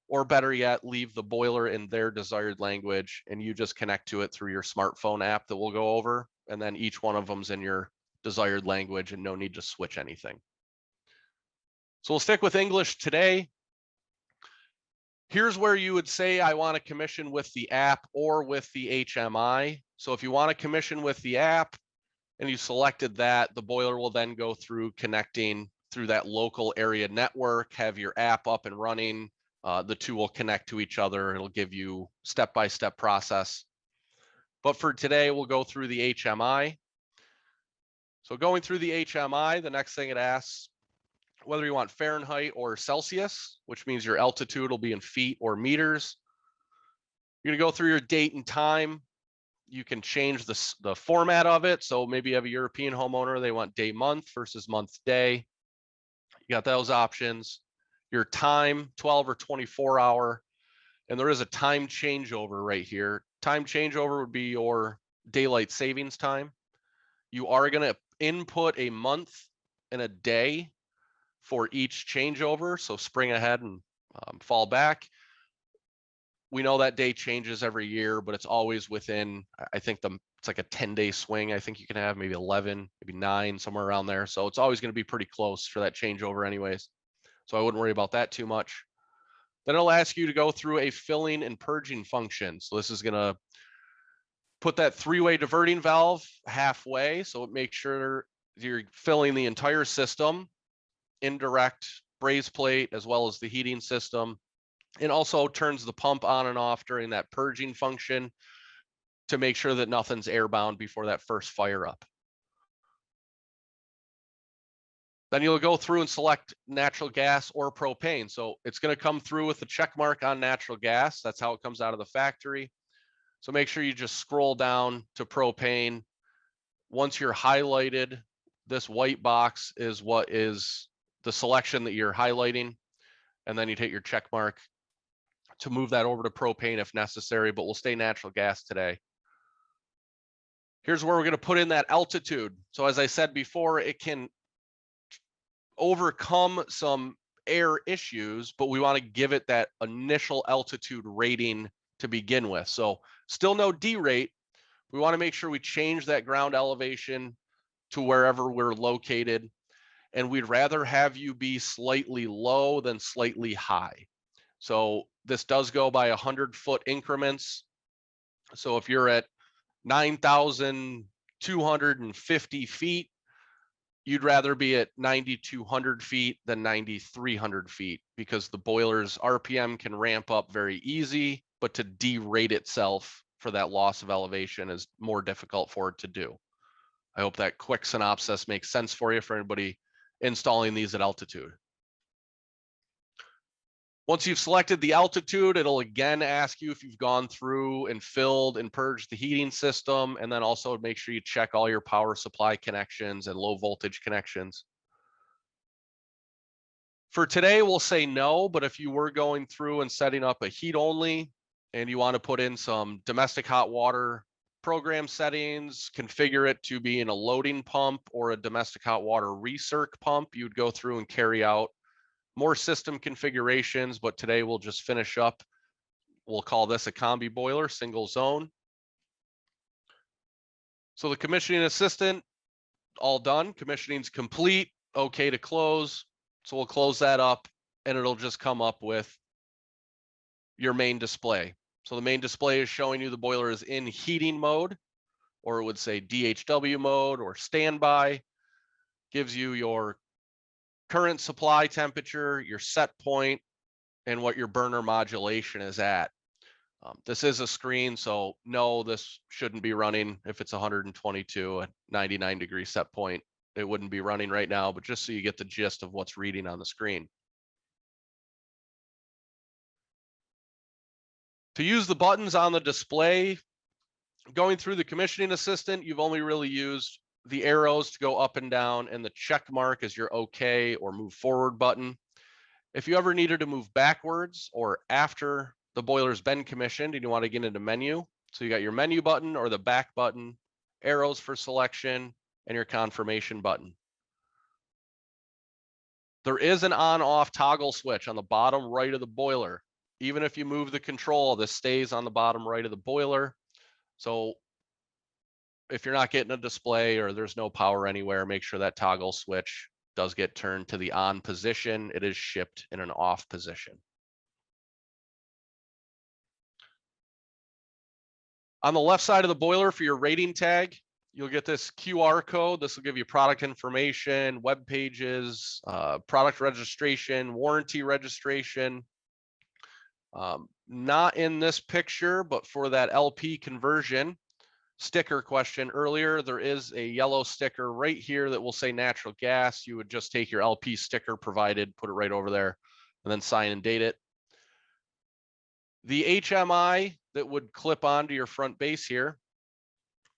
Or better yet, leave the boiler in their desired language and you just connect to it through your smartphone app that we'll go over. And then each one of them's in your desired language and no need to switch anything. So we'll stick with English today. Here's where you would say, I want to commission with the app or with the HMI. So if you want to commission with the app and you selected that, the boiler will then go through connecting through that local area network, have your app up and running. The two will connect to each other. It'll give you step-by-step process. But for today, we'll go through the HMI. So going through the HMI, the next thing it asks whether you want Fahrenheit or Celsius, which means your altitude will be in feet or meters. You're going to go through your date and time. You can change the format of it. So maybe you have a European homeowner, they want day month versus month day. You got those options. Your time, 12 or 24 hour. And there is a time changeover right here. Time changeover would be your daylight savings time. You are going to input a month and a day for each changeover. So spring ahead and fall back. We know that day changes every year, but it's always within, I think it's like a 10-day swing. I think you can have maybe 11, maybe 9, somewhere around there. So it's always going to be pretty close for that changeover anyways. So I wouldn't worry about that too much. Then it'll ask you to go through a filling and purging function. So this is going to put that 3-way diverting valve halfway. So it makes sure you're filling the entire system, indirect, braze plate, as well as the heating system. And also turns the pump on and off during that purging function to make sure that nothing's airbound before that first fire up. Then you'll go through and select natural gas or propane. So it's going to come through with the check mark on natural gas. That's how it comes out of the factory. So make sure you just scroll down to propane. Once you're highlighted, this white box is what is the selection that you're highlighting. And then you'd hit your check mark to move that over to propane if necessary, but we'll stay natural gas today. Here's where we're going to put in that altitude. So as I said before, it can overcome some air issues, but we want to give it that initial altitude rating to begin with. So still no D rate. We want to make sure we change that ground elevation to wherever we're located. And we'd rather have you be slightly low than slightly high. So this does go by 100-foot increments. So if you're at 9,250 feet, you'd rather be at 9,200 feet than 9,300 feet because the boiler's RPM can ramp up very easy, but to derate itself for that loss of elevation is more difficult for it to do. I hope that quick synopsis makes sense for you for anybody installing these at altitude. Once you've selected the altitude, it'll again ask you if you've gone through and filled and purged the heating system, and then also make sure you check all your power supply connections and low voltage connections. For today, we'll say no, but if you were going through and setting up a heat only, and you want to put in some domestic hot water program settings, configure it to be in a loading pump or a domestic hot water recirc pump, you'd go through and carry out more system configurations, but today we'll just finish up. We'll call this a combi boiler, single zone. So the commissioning assistant, all done. Commissioning's complete, okay to close. So we'll close that up and it'll just come up with your main display. So the main display is showing you the boiler is in heating mode, or it would say DHW mode or standby. Gives you your current supply temperature, your set point, and what your burner modulation is at. This is a screen, so no, this shouldn't be running if it's 122 at 99-degree set point. It wouldn't be running right now, but just so you get the gist of what's reading on the screen. To use the buttons on the display, going through the commissioning assistant, you've only really used the arrows to go up and down, and the check mark is your OK or move forward button. If you ever needed to move backwards or after the boiler's been commissioned and you want to get into menu, so you got your menu button or the back button, arrows for selection, and your confirmation button. There is an on-off toggle switch on the bottom right of the boiler. Even if you move the control, this stays on the bottom right of the boiler. So if you're not getting a display or there's no power anywhere, make sure that toggle switch does get turned to the on position. It is shipped in an off position. On the left side of the boiler for your rating tag, you'll get this QR code. This will give you product information, web pages, product registration, warranty registration. Not in this picture, but for that LP conversion sticker question earlier, there is a yellow sticker right here that will say natural gas. You would just take your LP sticker provided, put it right over there, and then sign and date it. The HMI that would clip onto your front base here,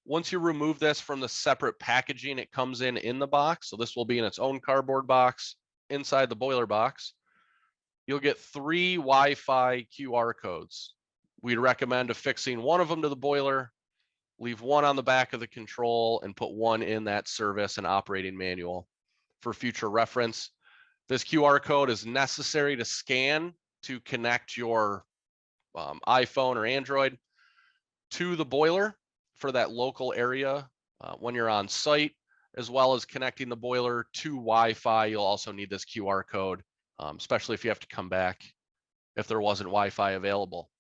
once you remove this from the separate packaging, it comes in the box. So this will be in its own cardboard box inside the boiler box. You'll get 3 Wi-Fi QR codes. We'd recommend affixing one of them to the boiler, leave one on the back of the control, and put one in that service and operating manual for future reference. This QR code is necessary to scan to connect your iPhone or Android to the boiler for that local area when you're on site, as well as connecting the boiler to Wi-Fi. You'll also need this QR code, especially if you have to come back if there wasn't Wi-Fi available.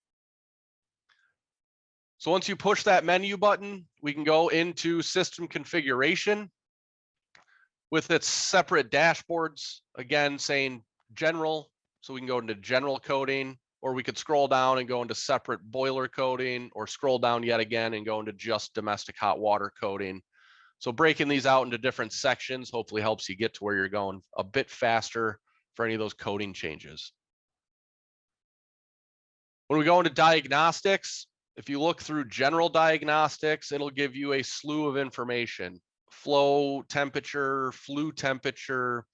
So once you push that menu button, we can go into system configuration with its separate dashboards, again saying general, so we can go into general coding, or we could scroll down and go into separate boiler coding, or scroll down yet again and go into just domestic hot water coding. So breaking these out into different sections hopefully helps you get to where you're going a bit faster for any of those coding changes. When we go into diagnostics, if you look through general diagnostics, it'll give you a slew of information: flow temperature, flue temperature,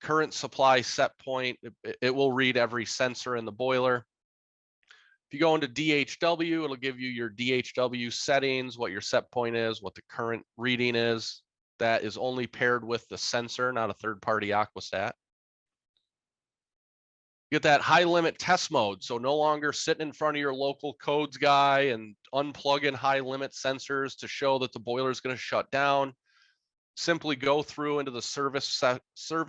current supply set point. It will read every sensor in the boiler. If you go into DHW, it'll give you your DHW settings, what your set point is, what the current reading is. That is only paired with the sensor, not a third-party aquastat. Get that high limit test mode. So no longer sitting in front of your local codes guy and unplugging high limit sensors to show that the boiler is going to shut down. Simply go through into the service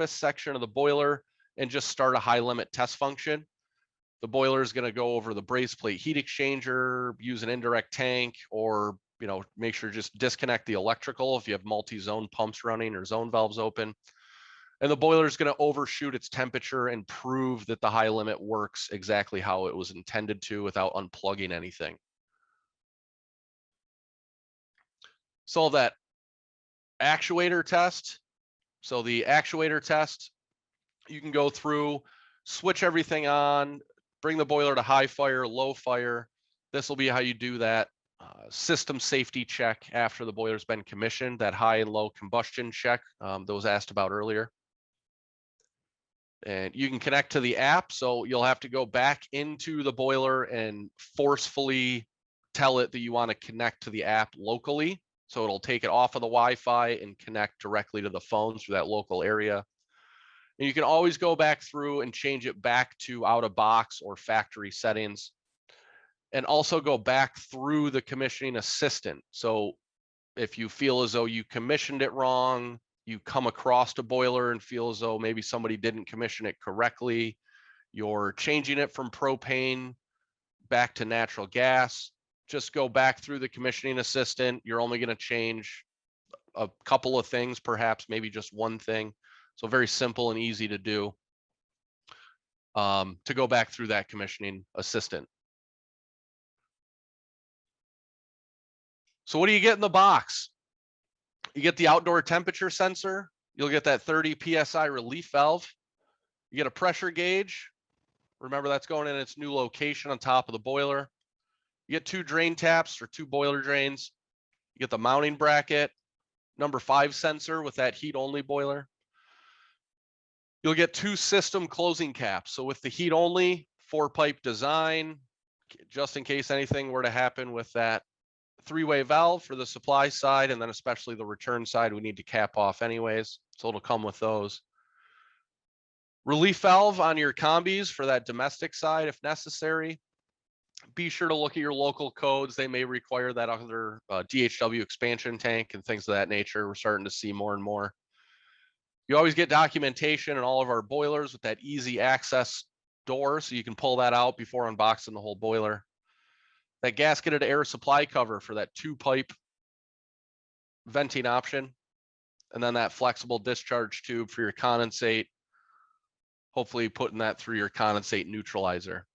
section of the boiler and just start a high limit test function. The boiler is going to go over the braze plate heat exchanger, use an indirect tank, or make sure just disconnect the electrical if you have multi-zone pumps running or zone valves open. And the boiler is going to overshoot its temperature and prove that the high limit works exactly how it was intended to without unplugging anything. So that actuator test. So the actuator test, you can go through, switch everything on, bring the boiler to high fire, low fire. This will be how you do that system safety check after the boiler's been commissioned, that high and low combustion check that was asked about earlier. And you can connect to the app, so you'll have to go back into the boiler and forcefully tell it that you want to connect to the app locally. So it'll take it off of the Wi-Fi and connect directly to the phone through that local area. And you can always go back through and change it back to out of box or factory settings, and also go back through the commissioning assistant. So if you feel as though you commissioned it wrong, you come across a boiler and feel as though maybe somebody didn't commission it correctly, you're changing it from propane back to natural gas, just go back through the commissioning assistant. You're only going to change a couple of things, perhaps maybe just one thing. So very simple and easy to do. To go back through that commissioning assistant. So what do you get in the box? You get the outdoor temperature sensor. You'll get that 30 PSI relief valve. You get a pressure gauge. Remember, that's going in its new location on top of the boiler. You get 2 drain taps or 2 boiler drains. You get the mounting bracket, number 5 sensor with that heat only boiler. You'll get 2 system closing caps. So with the heat only 4-pipe design, just in case anything were to happen with that 3-way valve for the supply side, and then especially the return side, we need to cap off anyways. So it'll come with those. Relief valve on your combis for that domestic side if necessary. Be sure to look at your local codes. They may require that other DHW expansion tank and things of that nature. We're starting to see more and more. You always get documentation in all of our boilers with that easy access door, so you can pull that out before unboxing the whole boiler. That gasketed air supply cover for that 2-pipe venting option, and then that flexible discharge tube for your condensate, hopefully putting that through your condensate neutralizer.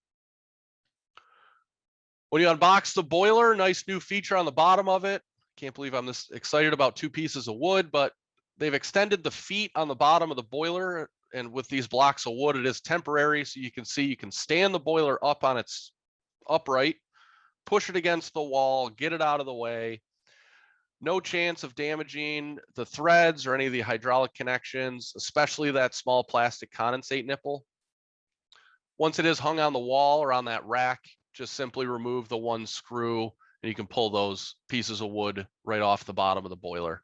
When you unbox the boiler, nice new feature on the bottom of it. Can't believe I'm this excited about 2 pieces of wood, but they've extended the feet on the bottom of the boiler, and with these blocks of wood, it is temporary, so you can see you can stand the boiler up on its upright, push it against the wall, get it out of the way. No chance of damaging the threads or any of the hydraulic connections, especially that small plastic condensate nipple. Once it is hung on the wall or on that rack, just simply remove the 1 screw and you can pull those pieces of wood right off the bottom of the boiler.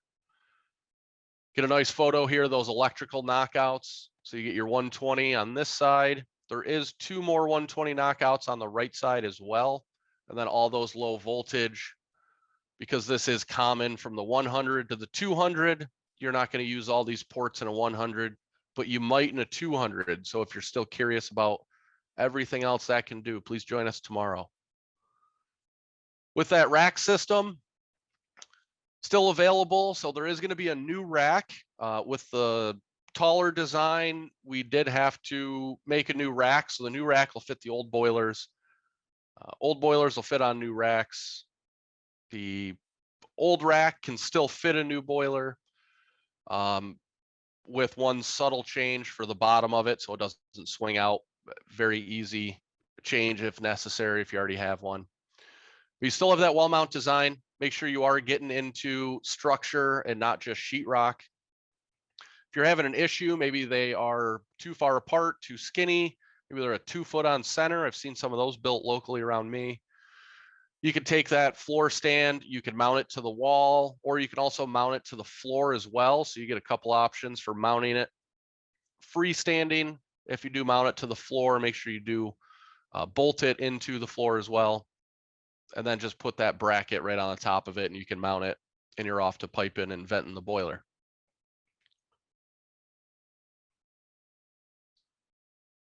Get a nice photo here of those electrical knockouts. So you get your 120 on this side. There is 2 more 120 knockouts on the right side as well. And then all those low voltage, because this is common from the 100 to the 200. You're not going to use all these ports in a 100, but you might in a 200. So if you're still curious about everything else that can do, please join us tomorrow. With that rack system, still available. So there is going to be a new rack with the taller design. We did have to make a new rack. So the new rack will fit the old boilers. Old boilers will fit on new racks. The old rack can still fit a new boiler with 1 subtle change for the bottom of it, so it doesn't swing out. Very easy change if necessary if you already have one. But you still have that wall mount design. Make sure you are getting into structure and not just sheetrock. If you're having an issue, maybe they are too far apart, too skinny, maybe they're a 2-foot on center. I've seen some of those built locally around me. You could take that floor stand, you could mount it to the wall, or you can also mount it to the floor as well. So you get a couple options for mounting it. Freestanding, if you do mount it to the floor, make sure you do bolt it into the floor as well. And then just put that bracket right on the top of it and you can mount it and you're off to piping and venting the boiler.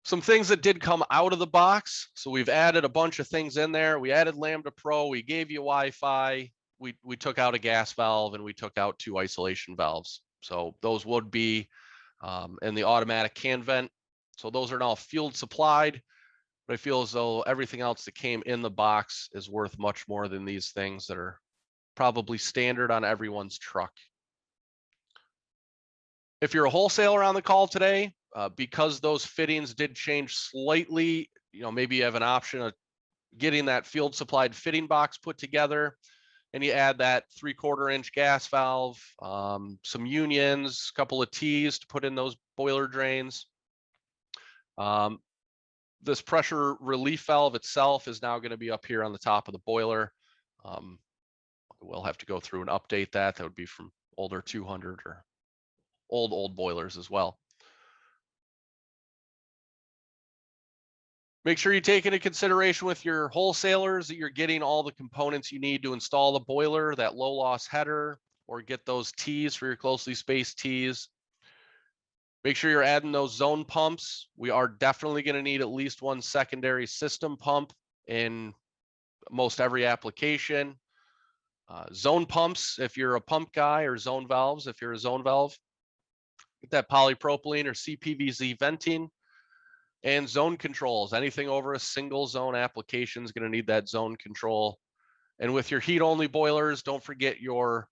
Some things that did come out of the box. So we've added a bunch of things in there. We added Lambda Pro. We gave you Wi-Fi. We took out a gas valve and we took out 2 isolation valves. So those would be in the automatic can vent. So those are now field supplied. But I feel as though everything else that came in the box is worth much more than these things that are probably standard on everyone's truck. If you're a wholesaler on the call today, because those fittings did change slightly, maybe you have an option of getting that field supplied fitting box put together, and you add that 3/4 inch gas valve, some unions, a couple of T's to put in those boiler drains. This pressure relief valve itself is now going to be up here on the top of the boiler. We'll have to go through and update that. That would be from older 200 or old boilers as well. Make sure you take into consideration with your wholesalers that you're getting all the components you need to install the boiler, that low loss header, or get those T's for your closely spaced T's. Make sure you're adding those zone pumps. We are definitely going to need at least 1 secondary system pump in most every application. Zone pumps, if you're a pump guy, or zone valves, if you're a zone valve Get that polypropylene or CPVC venting. And zone controls. Anything over a single zone application is going to need that zone control. And with your heat only boilers, don't forget your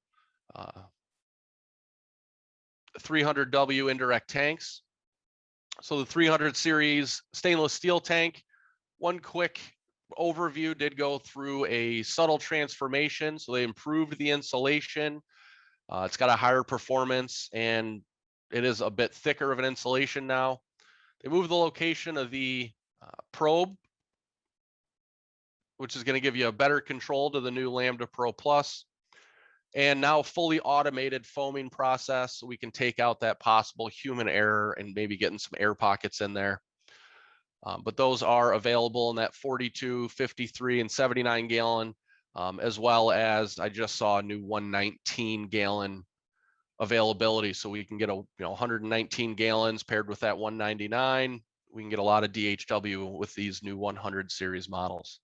300W indirect tanks. So the 300 series stainless steel tank, one quick overview, did go through a subtle transformation. So they improved the insulation. It's got a higher performance and it is a bit thicker of an insulation now. They moved the location of the probe, which is going to give you a better control to the new Lambda Pro Plus. And now fully automated foaming process, so we can take out that possible human error and maybe getting some air pockets in there. But those are available in that 42, 53, and 79 gallon, as well as I just saw a new 119 gallon availability. So we can get 119 gallons paired with that 199. We can get a lot of DHW with these new 100 series models.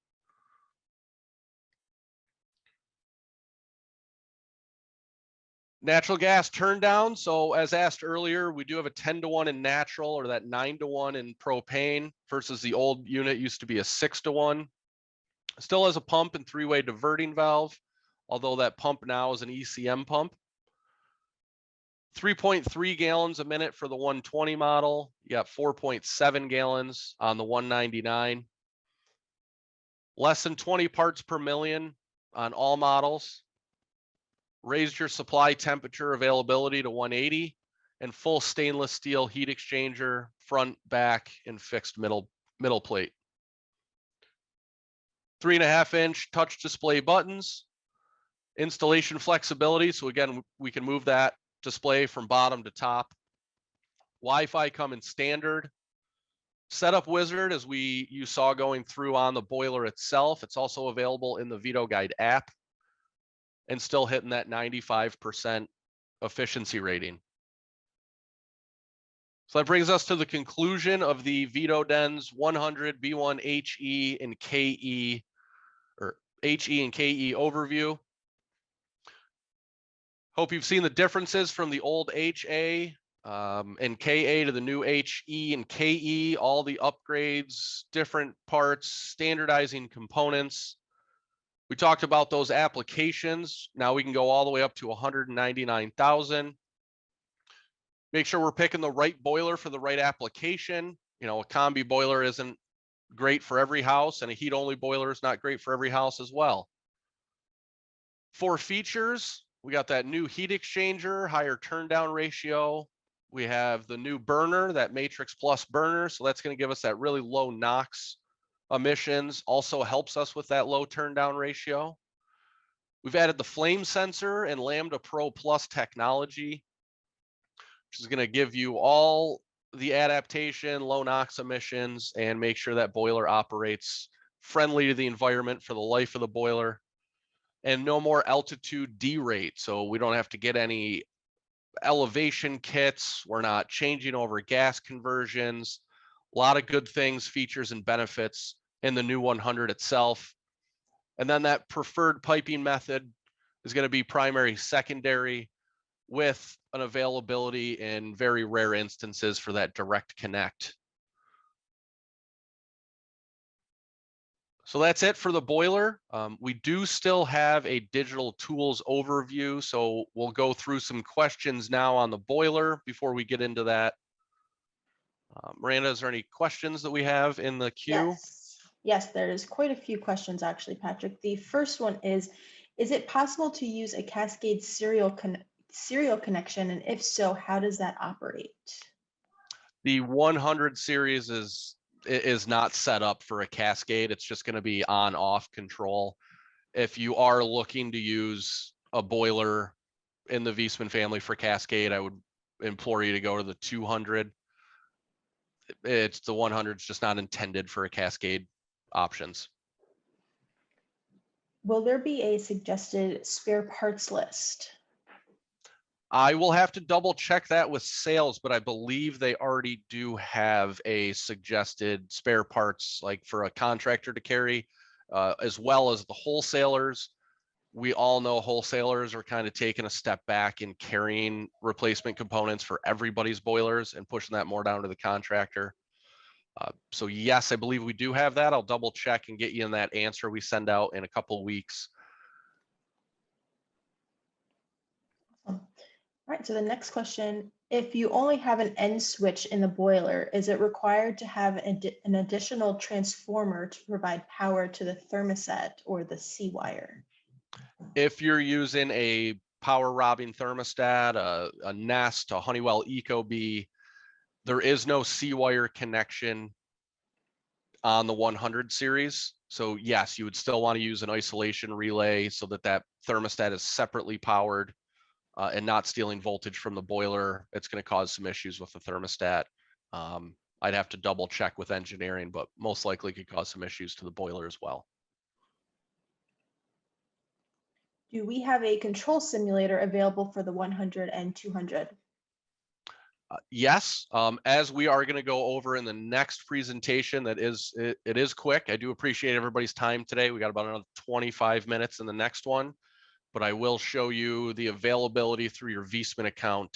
Natural gas turn down. So as asked earlier, we do have a 10-to-1 in natural, or that 9-to-1 in propane, versus the old unit used to be a 6-to-1. Still has a pump and 3-way diverting valve, although that pump now is an ECM pump. 3.3 gallons a minute for the 120 model. You got 4.7 gallons on the 199. Less than 20 parts per million on all models. Raised your supply temperature availability to 180, and full stainless steel heat exchanger, front, back, and fixed middle plate. 3.5-inch touch display buttons. Installation flexibility. So again, we can move that display from bottom to top. Wi-Fi coming standard. Setup wizard, as you saw going through on the boiler itself. It's also available in the Veto Guide app, and still hitting that 95% efficiency rating. So that brings us to the conclusion of the Vitodens 100 B1HE and KE, or HE and KE overview. Hope you've seen the differences from the old HA and KA to the new HE and KE, all the upgrades, different parts, standardizing components. We talked about those applications. Now we can go all the way up to 199,000. Make sure we're picking the right boiler for the right application. A combi boiler isn't great for every house, and a heat only boiler is not great for every house as well. For features, we got that new heat exchanger, higher turn down ratio. We have the new burner, that Matrix Plus burner. So that's going to give us that really low NOx emissions, also helps us with that low turn down ratio. We've added the flame sensor and Lambda Pro Plus technology, which is going to give you all the adaptation, low NOx emissions, and make sure that boiler operates friendly to the environment for the life of the boiler. And no more altitude derate, so we don't have to get any elevation kits. We're not changing over gas conversions. A lot of good things, features, and benefits in the new 100 itself. And then that preferred piping method is going to be primary, secondary, with an availability in very rare instances for that direct connect. So that's it for the boiler. We do still have a digital tools overview, so we'll go through some questions now on the boiler before we get into that. Miranda, is there any questions that we have in the queue? Yes, there's quite a few questions actually, Patrick. The first one is it possible to use a Cascade serial connection? And if so, how does that operate? The 100 series is not set up for a Cascade. It's just going to be on-off control. If you are looking to use a boiler in the Viessmann family for Cascade, I would implore you to go to the 200. It's the 100's just not intended for a Cascade options. Will there be a suggested spare parts list? I will have to double check that with sales, but I believe they already do have a suggested spare parts, like for a contractor to carry, as well as the wholesalers. We all know wholesalers are kind of taking a step back in carrying replacement components for everybody's boilers and pushing that more down to the contractor. So yes, I believe we do have that. I'll double check and get you in that answer we send out in a couple of weeks. Awesome. All right, so the next question, if you only have an end switch in the boiler, is it required to have an additional transformer to provide power to the thermostat or the C-wire? If you're using a power robbing thermostat, a Nest, a Honeywell Ecobee, there is no C-wire connection on the 100 series. So yes, you would still want to use an isolation relay so that that thermostat is separately powered and not stealing voltage from the boiler. It's going to cause some issues with the thermostat. I'd have to double check with engineering, but most likely could cause some issues to the boiler as well. Do we have a control simulator available for the 100 and 200? Yes, as we are going to go over in the next presentation, it is quick. I do appreciate everybody's time today. We got about another 25 minutes in the next one, but I will show you the availability through your Viessmann account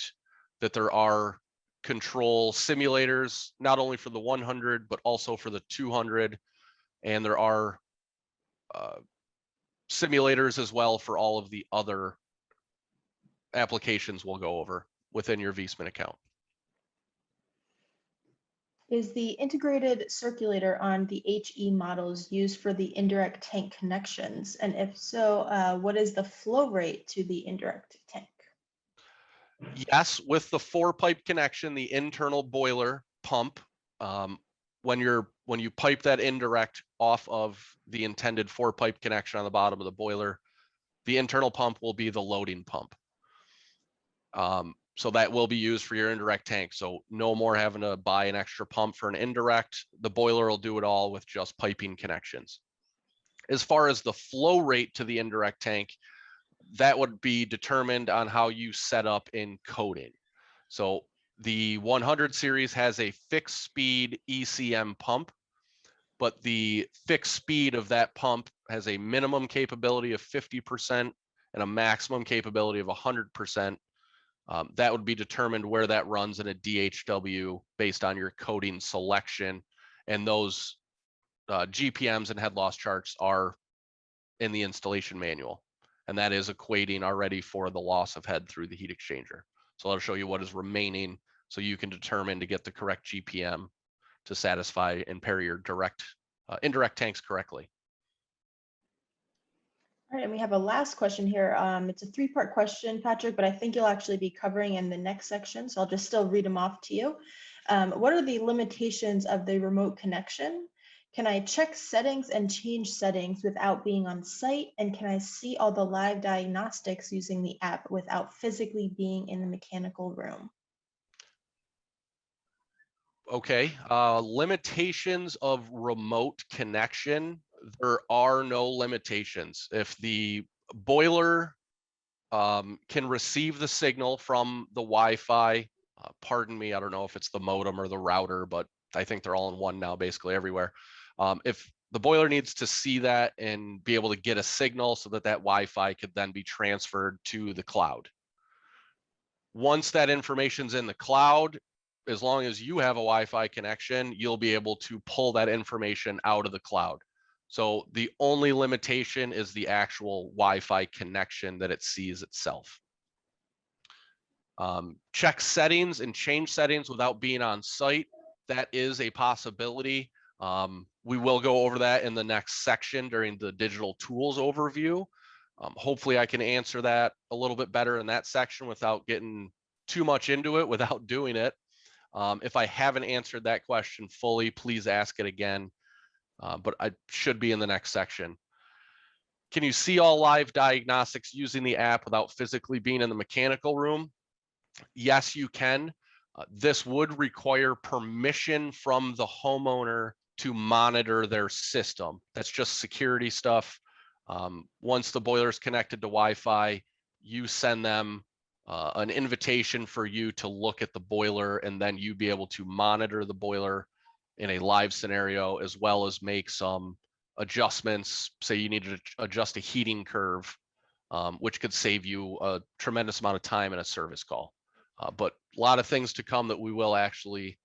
that there are control simulators, not only for the 100, but also for the 200. And there are simulators as well for all of the other applications we'll go over within your Viessmann account. Is the integrated circulator on the HE models used for the indirect tank connections? And if so, what is the flow rate to the indirect tank? Yes, with the 4-pipe connection, the internal boiler pump, when you pipe that indirect off of the intended 4-pipe connection on the bottom of the boiler, the internal pump will be the loading pump. So that will be used for your indirect tank. So no more having to buy an extra pump for an indirect. The boiler will do it all with just piping connections. As far as the flow rate to the indirect tank, that would be determined on how you set up in coding. So the 100 series has a fixed speed ECM pump, but the fixed speed of that pump has a minimum capability of 50% and a maximum capability of 100%. That would be determined where that runs in a DHW based on your coding selection. And those GPMs and head loss charts are in the installation manual. And that is equating already for the loss of head through the heat exchanger. So I'll show you what is remaining so you can determine to get the correct GPM to satisfy and pair your indirect tanks correctly. All right, and we have a last question here. It's a 3-part question, Patrick, but I think you'll actually be covering in the next section. So I'll just still read them off to you. What are the limitations of the remote connection? Can I check settings and change settings without being on site? And can I see all the live diagnostics using the app without physically being in the mechanical room? Okay, limitations of remote connection. There are no limitations. If the boiler can receive the signal from the Wi-Fi, pardon me, I don't know if it's the modem or the router, but I think they're all in one now, basically everywhere. If the boiler needs to see that and be able to get a signal so that that Wi-Fi could then be transferred to the cloud. Once that information's in the cloud, as long as you have a Wi-Fi connection, you'll be able to pull that information out of the cloud. So the only limitation is the actual Wi-Fi connection that it sees itself. Check settings and change settings without being on site. That is a possibility. We will go over that in the next section during the digital tools overview. Hopefully I can answer that a little bit better in that section without getting too much into it without doing it. If I haven't answered that question fully, please ask it again, but I should be in the next section. Can you see all live diagnostics using the app without physically being in the mechanical room? Yes, you can. This would require permission from the homeowner to monitor their system. That's just security stuff. Once the boiler is connected to Wi-Fi, you send them an invitation for you to look at the boiler, and then you be able to monitor the boiler in a live scenario, as well as make some adjustments. Say you need to adjust a heating curve, which could save you a tremendous amount of time in a service call. But a lot of things to come that we will actually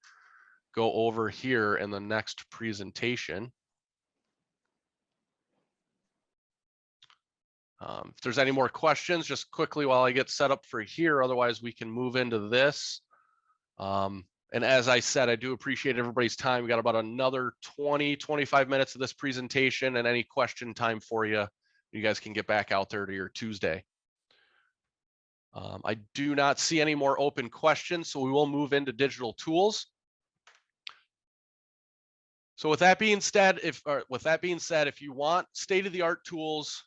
go over here in the next presentation. If there's any more questions, just quickly while I get set up for here, otherwise we can move into this. And as I said, I do appreciate everybody's time. We got about another 20-25 minutes of this presentation, and any question time for you. You guys can get back out there to your Tuesday. I do not see any more open questions, so we will move into digital tools. So with that being said, if you want state-of-the-art tools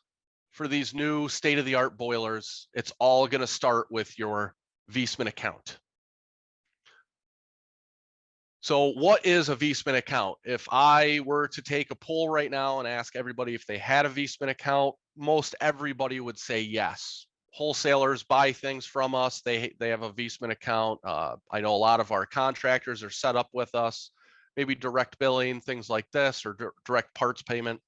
for these new state-of-the-art boilers, it's all going to start with your Viessmann account. So what is a Viessmann account? If I were to take a poll right now and ask everybody if they had a Viessmann account, most everybody would say yes. Wholesalers buy things from us. They have a Viessmann account. I know a lot of our contractors are set up with us, maybe direct billing, things like this, or direct parts payment.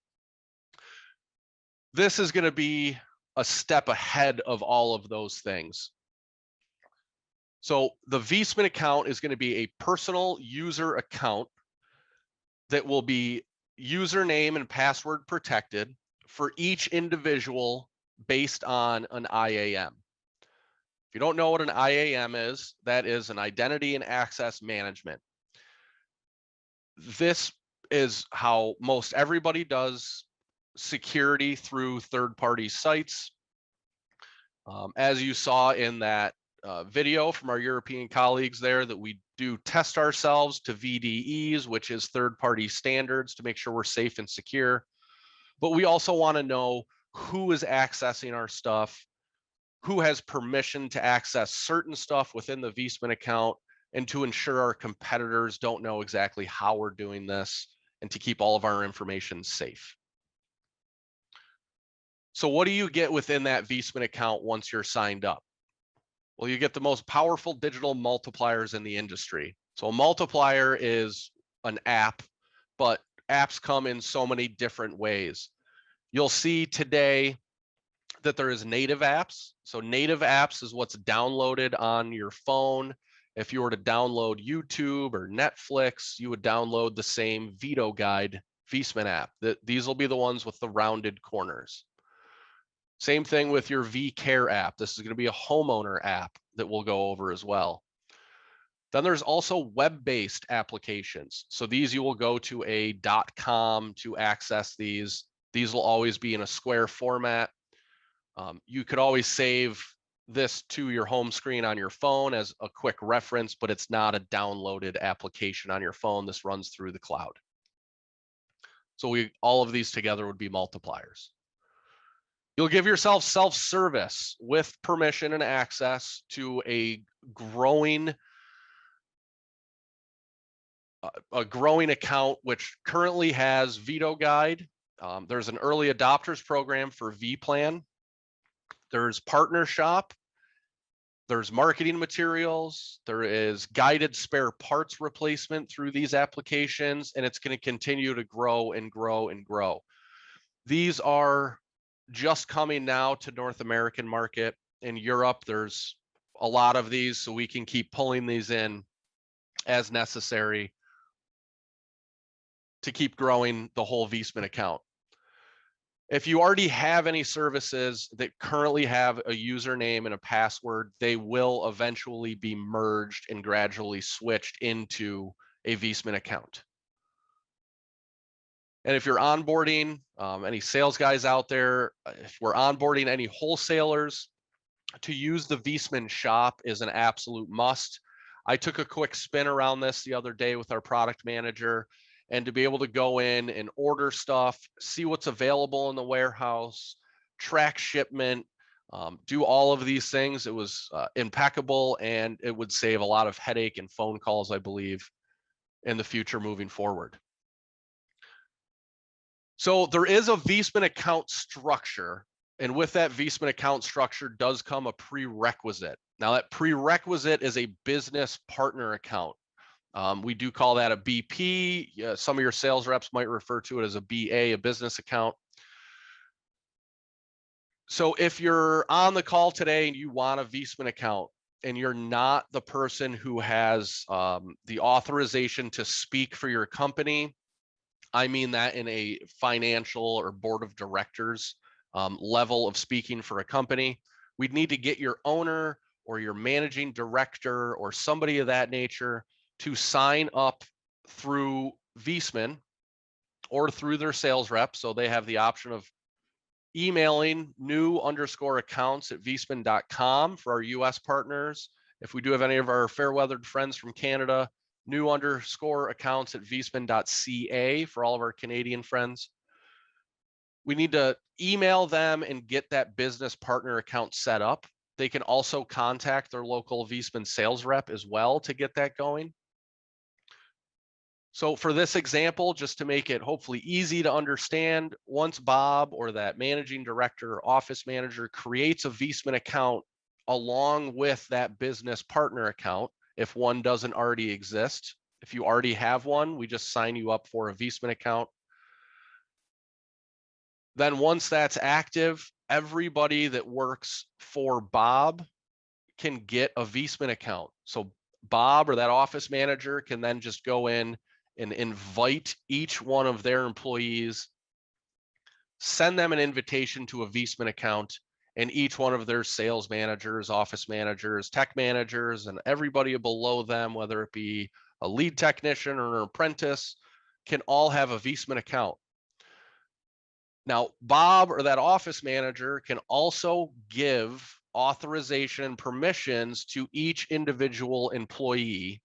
This is going to be a step ahead of all of those things. So the Viessmann account is going to be a personal user account that will be username and password protected for each individual based on an IAM. If you don't know what an IAM is, that is an identity and access management. This is how most everybody does security through third-party sites. As you saw in that video from our European colleagues there, that we do test ourselves to VDEs, which is third-party standards, to make sure we're safe and secure. But we also want to know who is accessing our stuff, who has permission to access certain stuff within the Viessmann account, and to ensure our competitors don't know exactly how we're doing this, and to keep all of our information safe. So what do you get within that Viessmann account once you're signed up? Well, you get the most powerful digital multipliers in the industry. So a multiplier is an app, but apps come in so many different ways. You'll see today that there is native apps. So native apps is what's downloaded on your phone. If you were to download YouTube or Netflix, you would download the same Veto Guide Viessmann app. These will be the ones with the rounded corners. Same thing with your VCare app. This is going to be a homeowner app that we'll go over as well. Then there's also web-based applications. So these you will go to a .com to access these. These will always be in a square format. You could always save this to your home screen on your phone as a quick reference, but it's not a downloaded application on your phone. This runs through the cloud. So all of these together would be multipliers. You'll give yourself self-service with permission and access to a growing account, which currently has Veto Guide. There's an early adopters program for Vplan. There's Partner Shop. There's marketing materials. There is guided spare parts replacement through these applications, and it's going to continue to grow and grow and grow. These are just coming now to North American market. In Europe, there's a lot of these, so we can keep pulling these in as necessary to keep growing the whole Viessmann account. If you already have any services that currently have a username and a password, they will eventually be merged and gradually switched into a Viessmann account. And if you're onboarding any sales guys out there, if we're onboarding any wholesalers, to use the Viessmann shop is an absolute must. I took a quick spin around this the other day with our product manager, and to be able to go in and order stuff, see what's available in the warehouse, track shipment, do all of these things, it was impeccable, and it would save a lot of headache and phone calls, I believe, in the future moving forward. So there is a Viessmann account structure, and with that Viessmann account structure does come a prerequisite. Now that prerequisite is a business partner account. We do call that a BP. Some of your sales reps might refer to it as a BA, a business account. So if you're on the call today and you want a Viessmann account and you're not the person who has the authorization to speak for your company, I mean that in a financial or board of directors level of speaking for a company, we'd need to get your owner or your managing director or somebody of that nature to sign up through Viessmann or through their sales rep. So they have the option of emailing new_accounts at Viessmann.com for our US partners. If we do have any of our fair weathered friends from Canada, new_accounts at Viessmann.ca for all of our Canadian friends. We need to email them and get that business partner account set up. They can also contact their local Viessmann sales rep as well to get that going. So for this example, just to make it hopefully easy to understand, once Bob or that managing director or office manager creates a Viessmann account along with that business partner account, if one doesn't already exist, if you already have one, we just sign you up for a Viessmann account. Then once that's active, everybody that works for Bob can get a Viessmann account. So Bob or that office manager can then just go in and invite each one of their employees, send them an invitation to a Viessmann account, and each one of their sales managers, office managers, tech managers, and everybody below them, whether it be a lead technician or an apprentice, can all have a Viessmann account. Now, Bob or that office manager can also give authorization and permissions to each individual employee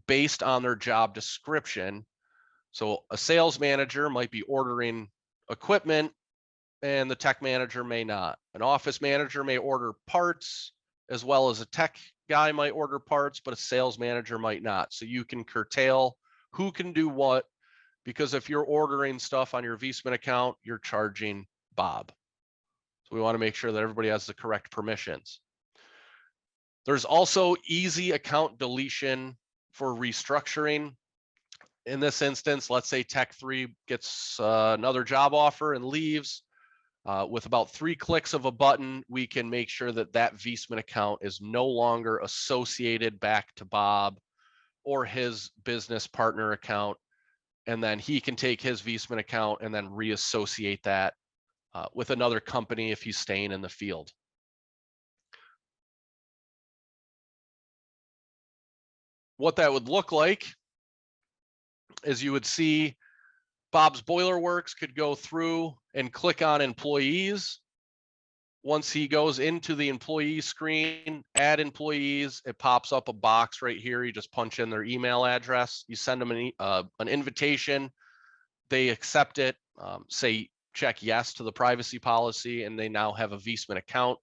based on their job description. So a sales manager might be ordering equipment and the tech manager may not. An office manager may order parts as well as a tech guy might order parts, but a sales manager might not. So you can curtail who can do what, because if you're ordering stuff on your Viessmann account, you're charging Bob. So we want to make sure that everybody has the correct permissions. There's also easy account deletion for restructuring. In this instance, let's say Tech 3 gets another job offer and leaves. With about 3 clicks of a button, we can make sure that that Viessmann account is no longer associated back to Bob or his business partner account. And then he can take his Viessmann account and then reassociate that with another company if he's staying in the field. What that would look like is you would see Bob's Boiler Works could go through and click on employees. Once he goes into the employee screen, add employees, it pops up a box right here. You just punch in their email address. You send them an invitation. They accept it, say check yes to the privacy policy, and they now have a Viessmann account.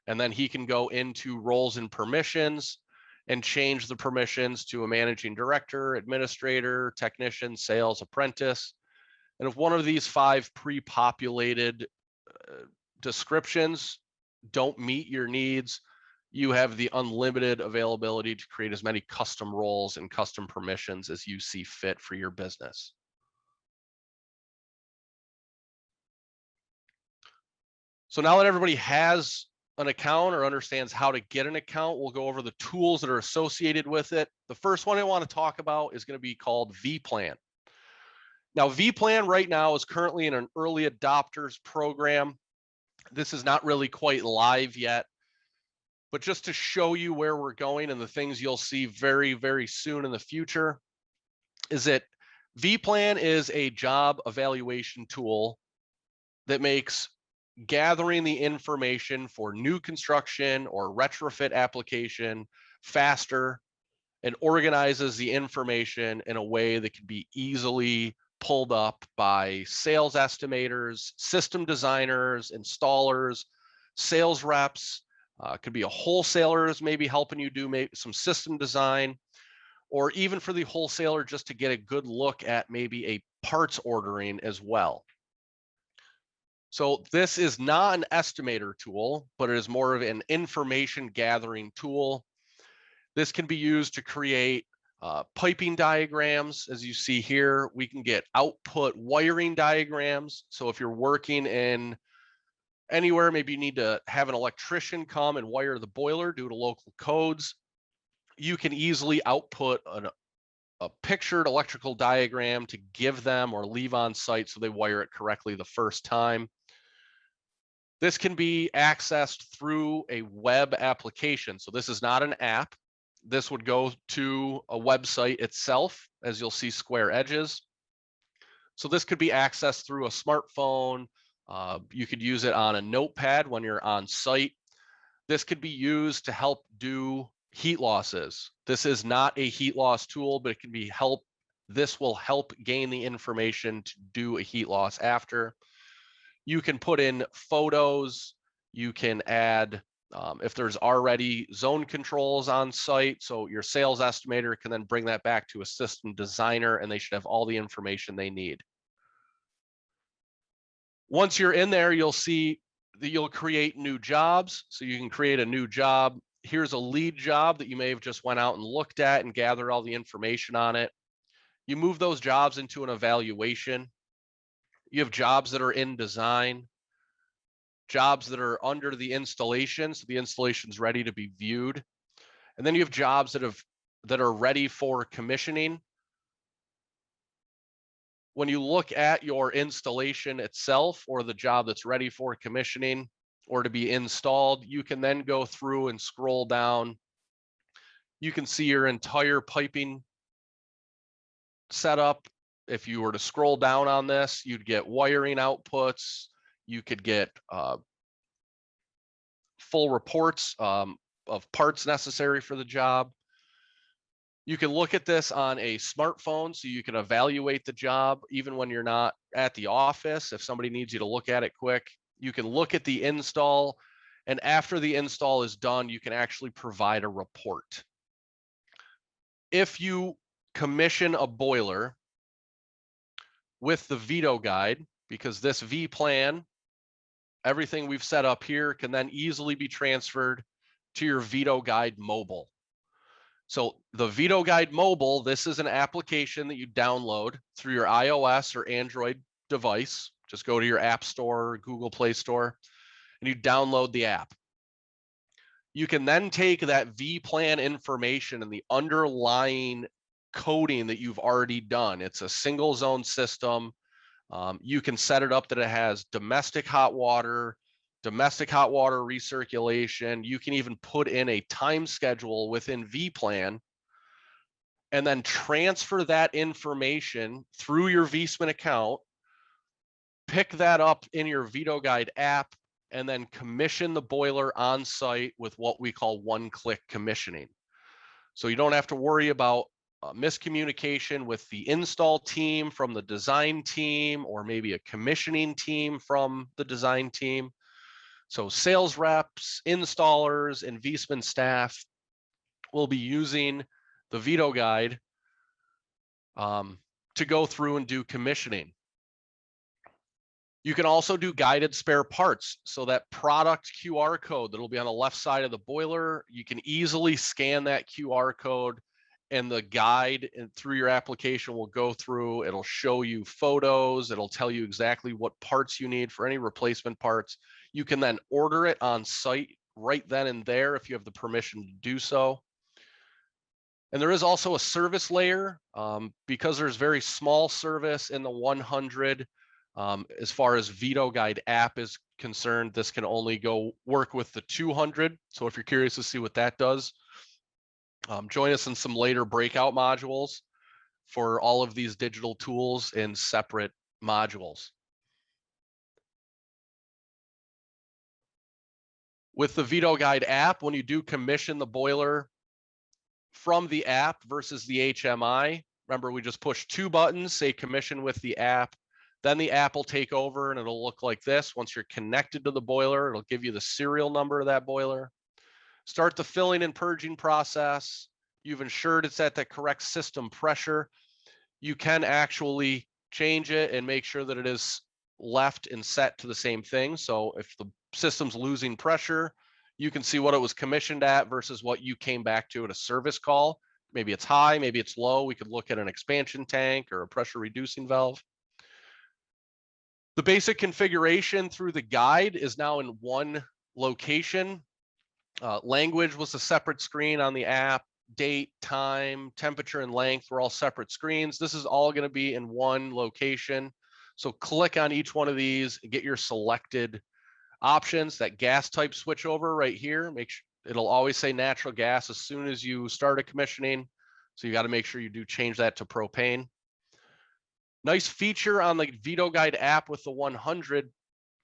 And then he can go into roles and permissions and change the permissions to a managing director, administrator, technician, sales, apprentice. And if one of these 5 pre-populated descriptions don't meet your needs, you have the unlimited availability to create as many custom roles and custom permissions as you see fit for your business. So now that everybody has an account or understands how to get an account, we'll go over the tools that are associated with it. The first one I want to talk about is going to be called Vplan. Now, Vplan right now is currently in an early adopters program. This is not really quite live yet, but just to show you where we're going and the things you'll see very, very soon in the future, is that Vplan is a job evaluation tool that makes gathering the information for new construction or retrofit application faster and organizes the information in a way that can be easily pulled up by sales estimators, system designers, installers, sales reps. Could be a wholesalers maybe helping you do some system design, or even for the wholesaler just to get a good look at maybe a parts ordering as well. So this is not an estimator tool, but it is more of an information gathering tool. This can be used to create piping diagrams. As you see here, we can get output wiring diagrams. So if you're working in anywhere, maybe you need to have an electrician come and wire the boiler due to local codes, you can easily output a pictured electrical diagram to give them or leave on site so they wire it correctly the first time. This can be accessed through a web application. So this is not an app. This would go to a website itself, as you'll see square edges. So this could be accessed through a smartphone. You could use it on a notepad when you're on site. This could be used to help do heat losses. This is not a heat loss tool, but it can be this will help gain the information to do a heat loss after. You can put in photos. You can add, if there's already zone controls on site, so your sales estimator can then bring that back to a system designer and they should have all the information they need. Once you're in there, you'll see that you'll create new jobs. So you can create a new job. Here's a lead job that you may have just went out and looked at and gathered all the information on it. You move those jobs into an evaluation. You have jobs that are in design, jobs that are under the installation, so the installation's ready to be viewed. And then you have jobs that are ready for commissioning. When you look at your installation itself or the job that's ready for commissioning or to be installed, you can then go through and scroll down. You can see your entire piping setup. If you were to scroll down on this, you'd get wiring outputs. You could get full reports of parts necessary for the job. You can look at this on a smartphone, so you can evaluate the job even when you're not at the office. If somebody needs you to look at it quick, you can look at the install, and after the install is done, you can actually provide a report. If you commission a boiler with the Veto Guide, because this Vplan, everything we've set up here can then easily be transferred to your Veto Guide mobile. So the Veto Guide mobile, this is an application that you download through your iOS or Android device. Just go to your App Store or Google Play Store and you download the app. You can then take that Vplan information and the underlying coding that you've already done. It's a single zone system. You can set it up that it has domestic hot water recirculation. You can even put in a time schedule within Vplan and then transfer that information through your Viessmann account, pick that up in your Veto Guide app, and then commission the boiler on site with what we call one-click commissioning. So you don't have to worry about miscommunication with the install team from the design team, or maybe a commissioning team from the design team. So sales reps, installers, and Viessmann staff will be using the Veto Guide to go through and do commissioning. You can also do guided spare parts. So that product QR code that'll be on the left side of the boiler, you can easily scan that QR code and the guide and through your application will go through. It'll show you photos. It'll tell you exactly what parts you need for any replacement parts. You can then order it on site right then and there if you have the permission to do so. And there is also a service layer because there's very small service in the 100. As far as Veto Guide app is concerned, this can only go work with the 200. So if you're curious to see what that does, join us in some later breakout modules for all of these digital tools in separate modules. With the Veto Guide app, when you do commission the boiler from the app versus the HMI, remember we just push 2 buttons, say commission with the app. Then the app will take over and it'll look like this. Once you're connected to the boiler, it'll give you the serial number of that boiler. Start the filling and purging process. You've ensured it's at the correct system pressure. You can actually change it and make sure that it is left and set to the same thing. So if the system's losing pressure, you can see what it was commissioned at versus what you came back to at a service call. Maybe it's high, maybe it's low. We could look at an expansion tank or a pressure reducing valve. The basic configuration through the guide is now in one location. Language was a separate screen on the app. Date, time, temperature, and length were all separate screens. This is all going to be in one location. So click on each one of these and get your selected options. That gas type switchover right here, make sure it'll always say natural gas as soon as you start a commissioning. So you got to make sure you do change that to propane. Nice feature on the Veto Guide app with the 100,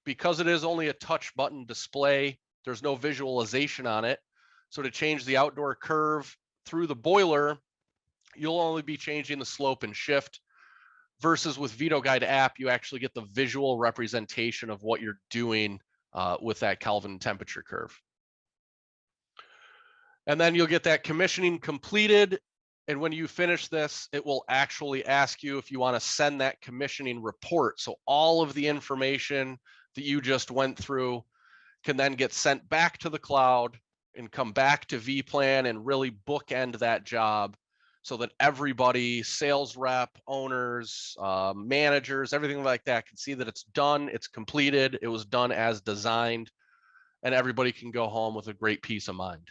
because it is only a touch button display, there's no visualization on it. So to change the outdoor curve through the boiler, you'll only be changing the slope and shift, versus with Veto Guide app, you actually get the visual representation of what you're doing with that Kelvin temperature curve. And then you'll get that commissioning completed. And when you finish this, it will actually ask you if you want to send that commissioning report. So all of the information that you just went through can then get sent back to the cloud and come back to Vplan and really bookend that job so that everybody, sales rep, owners, managers, everything like that can see that it's done, it's completed, it was done as designed, and everybody can go home with a great peace of mind.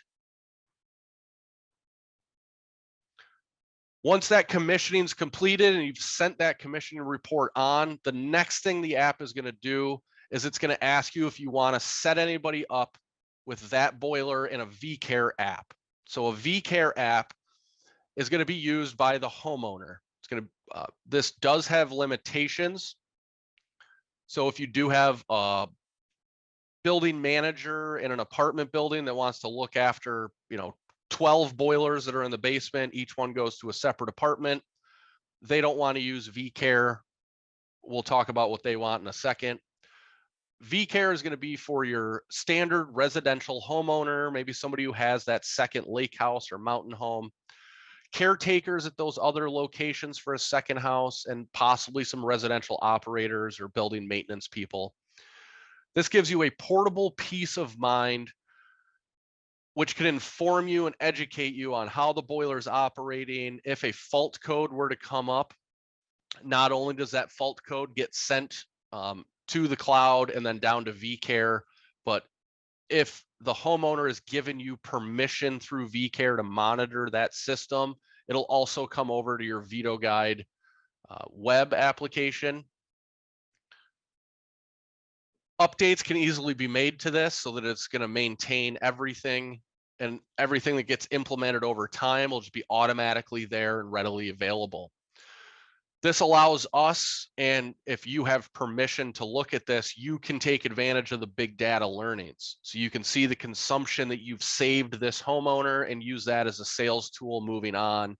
Once that commissioning is completed and you've sent that commissioning report on, the next thing the app is going to do is it's going to ask you if you want to set anybody up with that boiler in a VCare app. So a VCare app is going to be used by the homeowner. It's going to, this does have limitations. So if you do have a building manager in an apartment building that wants to look after, 12 boilers that are in the basement, each one goes to a separate apartment, they don't want to use VCare. We'll talk about what they want in a second. VCare is going to be for your standard residential homeowner, maybe somebody who has that second lake house or mountain home, caretakers at those other locations for a second house, and possibly some residential operators or building maintenance people. This gives you a portable peace of mind, which can inform you and educate you on how the boiler is operating. If a fault code were to come up, not only does that fault code get sent to the cloud and then down to VCare, but if the homeowner has given you permission through VCare to monitor that system, it'll also come over to your Veto Guide web application. Updates can easily be made to this so that it's going to maintain everything, and everything that gets implemented over time will just be automatically there and readily available. This allows us, and if you have permission to look at this, you can take advantage of the big data learnings. So you can see the consumption that you've saved this homeowner and use that as a sales tool moving on.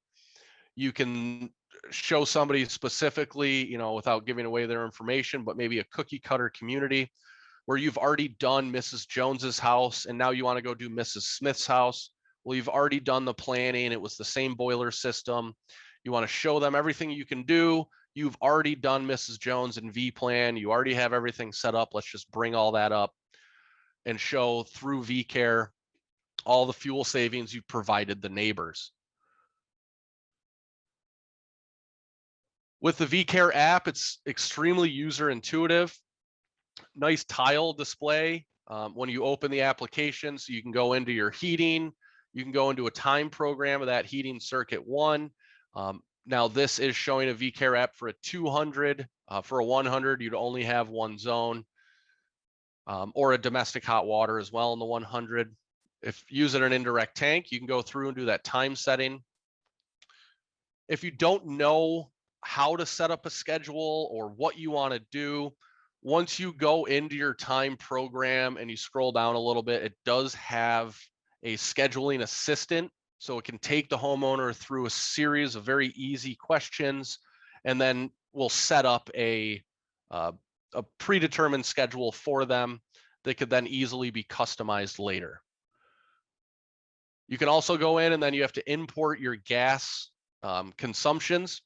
You can show somebody specifically, without giving away their information, but maybe a cookie cutter community where you've already done Mrs. Jones's house and now you want to go do Mrs. Smith's house. Well, you've already done the planning. It was the same boiler system. You want to show them everything you can do. You've already done Mrs. Jones in Vplan. You already have everything set up. Let's just bring all that up and show through VCare all the fuel savings you've provided the neighbors. With the VCare app, it's extremely user intuitive. Nice tile display when you open the application, so you can go into your heating. You can go into a time program of that heating circuit 1. Now this is showing a VCare app for a 200. For a 100, you'd only have one zone, or a domestic hot water as well in the 100. If using an indirect tank, you can go through and do that time setting. If you don't know how to set up a schedule or what you want to do, once you go into your time program and you scroll down a little bit, it does have a scheduling assistant. So it can take the homeowner through a series of very easy questions, and then we'll set up a predetermined schedule for them that could then easily be customized later. You can also go in and then you have to import your gas consumptions.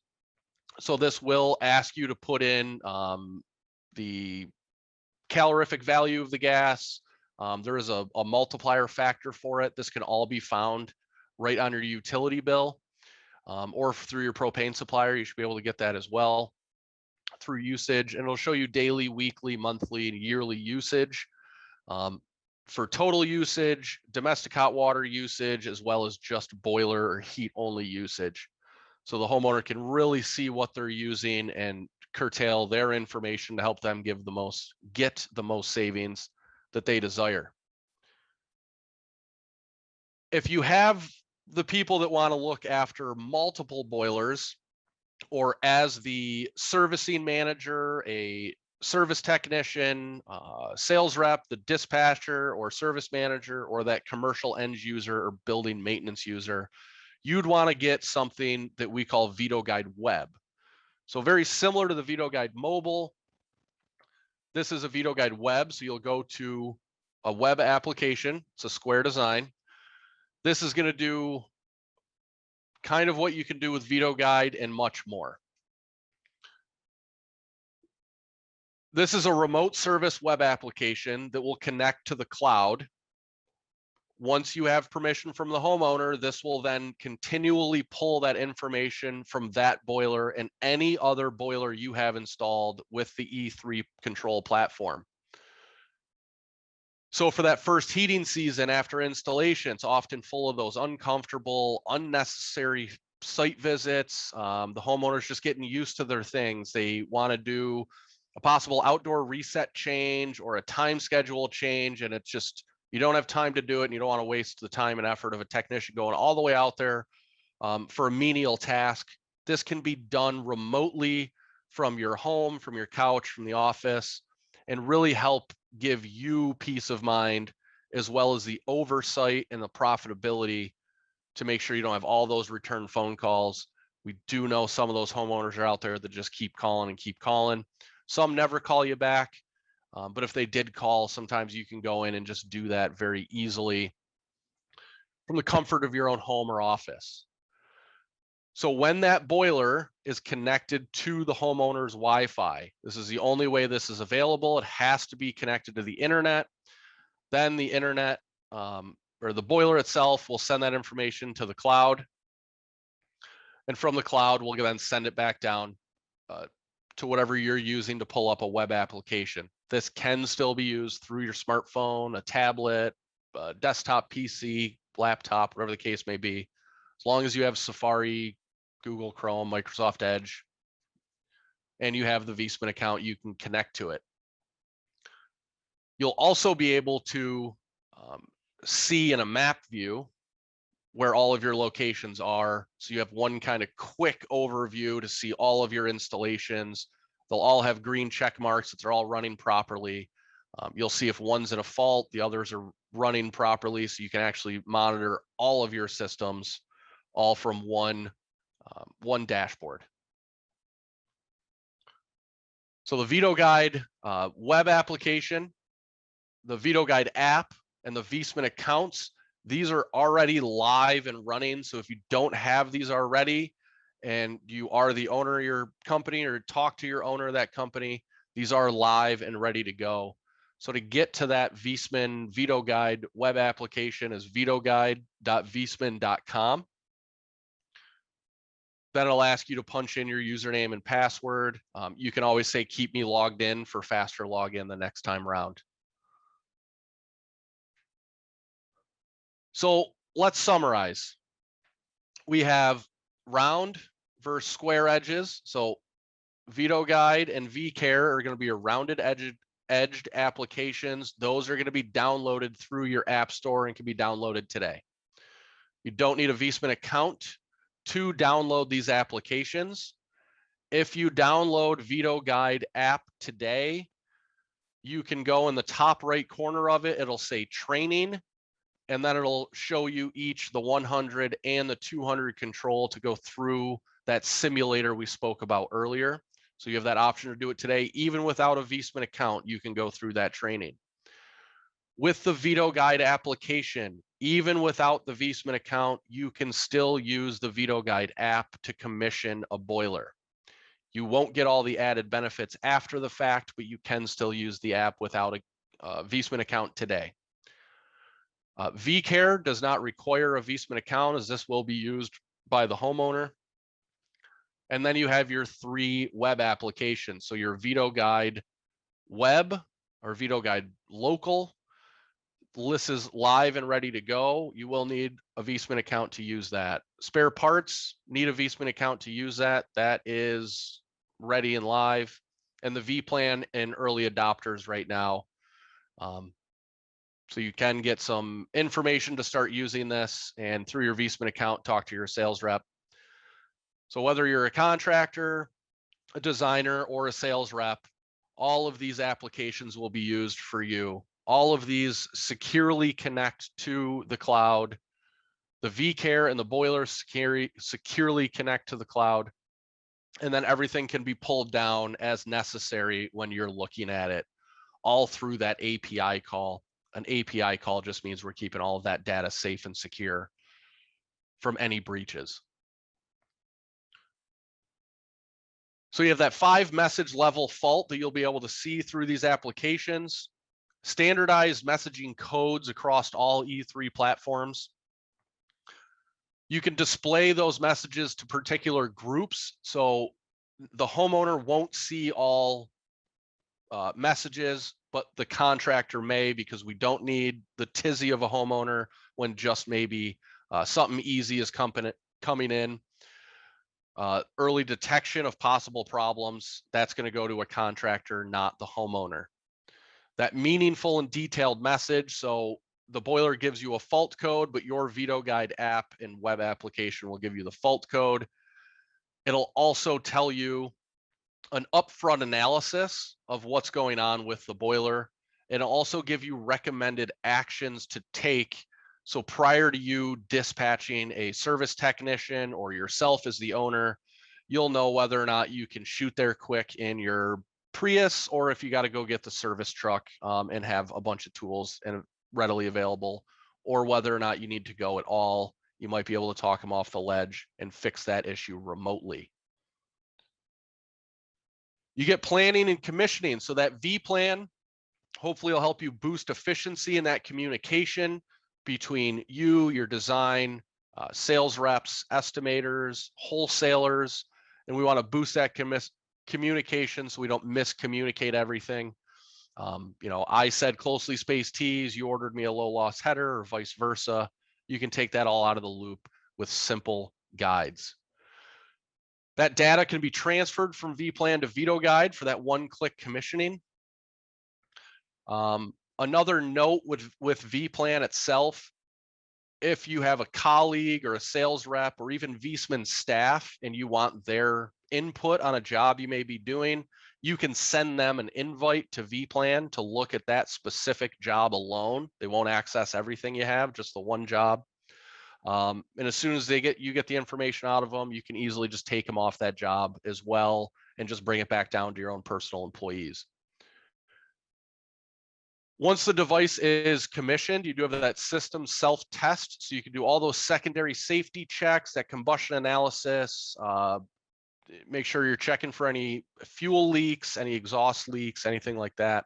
So this will ask you to put in the calorific value of the gas. There is a multiplier factor for it. This can all be found right on your utility bill, or through your propane supplier. You should be able to get that as well. through usage, and it'll show you daily, weekly, monthly, and yearly usage. For total usage, domestic hot water usage, as well as just boiler or heat only usage. So the homeowner can really see what they're using and curtail their information to help them get the most savings that they desire. If you have the people that want to look after multiple boilers, or as the servicing manager, a service technician, sales rep, the dispatcher or service manager, or that commercial end user or building maintenance user, you'd want to get something that we call Veto Guide Web. So very similar to the Veto Guide Mobile, this is a Veto Guide Web. So you'll go to a web application. It's a square design. This is going to do kind of what you can do with Veto Guide and much more. This is a remote service web application that will connect to the cloud. Once you have permission from the homeowner, this will then continually pull that information from that boiler and any other boiler you have installed with the E3 control platform. So for that first heating season after installation, it's often full of those uncomfortable, unnecessary site visits. The homeowner's just getting used to their things. They want to do a possible outdoor reset change or a time schedule change, and it's just, you don't have time to do it, and you don't want to waste the time and effort of a technician going all the way out there for a menial task. This can be done remotely from your home, from your couch, from the office, and really help give you peace of mind, as well as the oversight and the profitability to make sure you don't have all those return phone calls. We do know some of those homeowners are out there that just keep calling and keep calling. Some never call you back, but if they did call, sometimes you can go in and just do that very easily from the comfort of your own home or office. So when that boiler is connected to the homeowner's Wi-Fi, this is the only way this is available. It has to be connected to the internet. Then the internet or the boiler itself will send that information to the cloud. And from the cloud, we'll then send it back down to whatever you're using to pull up a web application. This can still be used through your smartphone, a tablet, a desktop PC, laptop, whatever the case may be. As long as you have Safari, Google Chrome, Microsoft Edge, and you have the Viessmann account, you can connect to it. You'll also be able to see in a map view where all of your locations are. So you have one kind of quick overview to see all of your installations. They'll all have green check marks that they're all running properly. You'll see if one's at a fault, the others are running properly. So you can actually monitor all of your systems all from one dashboard. So the Veto Guide web application, the Veto Guide app, and the Viessmann accounts, these are already live and running. So if you don't have these already and you are the owner of your company or talk to your owner of that company, these are live and ready to go. So to get to that Viessmann Veto Guide web application is vetoguide.viessmann.com. Then it'll ask you to punch in your username and password. You can always say, keep me logged in for faster login the next time around. So let's summarize. We have round versus square edges. So Veto Guide and VCare are going to be your rounded edged applications. Those are going to be downloaded through your app store and can be downloaded today. You don't need a Viessmann account to download these applications. If you download Veto Guide app today, you can go in the top right corner of it. It'll say training, and then it'll show you each the 100 and the 200 control to go through that simulator we spoke about earlier. So you have that option to do it today. Even without a Viessmann account, you can go through that training. With the Veto Guide application, even without the Viessmann account, you can still use the Veto Guide app to commission a boiler. You won't get all the added benefits after the fact, but you can still use the app without a Viessmann account today. VCare does not require a Viessmann account, as this will be used by the homeowner. And then you have your 3 web applications. So your Veto Guide Web or Veto Guide Local. This is live and ready to go. You will need a Viessmann account to use that. Spare parts, need a Viessmann account to use that. That is ready and live. And the Vplan and early adopters right now. So you can get some information to start using this, and through your Viessmann account, talk to your sales rep. So whether you're a contractor, a designer, or a sales rep, all of these applications will be used for you. All of these securely connect to the cloud. The vCare and the boiler securely connect to the cloud. And then everything can be pulled down as necessary when you're looking at it, all through that API call. An API call just means we're keeping all of that data safe and secure from any breaches. So you have that 5-message level fault that you'll be able to see through these applications, standardized messaging codes across all E3 platforms. You can display those messages to particular groups. So the homeowner won't see all messages, but the contractor may, because we don't need the tizzy of a homeowner when just maybe something easy is coming in. Early detection of possible problems, that's going to go to a contractor, not the homeowner. That meaningful and detailed message. So the boiler gives you a fault code, but your Veto Guide app and web application will give you the fault code. It'll also tell you an upfront analysis of what's going on with the boiler. It'll also give you recommended actions to take. So prior to you dispatching a service technician or yourself as the owner, you'll know whether or not you can shoot there quick in your Prius, or if you got to go get the service truck and have a bunch of tools and readily available, or whether or not you need to go at all. You might be able to talk them off the ledge and fix that issue remotely. You get planning and commissioning. So that Vplan hopefully will help you boost efficiency in that communication between you, your design, sales reps, estimators, wholesalers, and we want to boost that communication so we don't miscommunicate everything. I said closely spaced tees, you ordered me a low loss header, or vice versa. You can take that all out of the loop with simple guides. That data can be transferred from Vplan to Veto Guide for that one-click commissioning. Another note with Vplan itself, if you have a colleague or a sales rep or even Viessmann staff and you want their input on a job you may be doing, you can send them an invite to Vplan to look at that specific job alone. They won't access everything you have, just the one job. And as soon as you get the information out of them, you can easily just take them off that job as well and just bring it back down to your own personal employees. Once the device is commissioned, you do have that system self-test. So you can do all those secondary safety checks, that combustion analysis, make sure you're checking for any fuel leaks, any exhaust leaks, anything like that.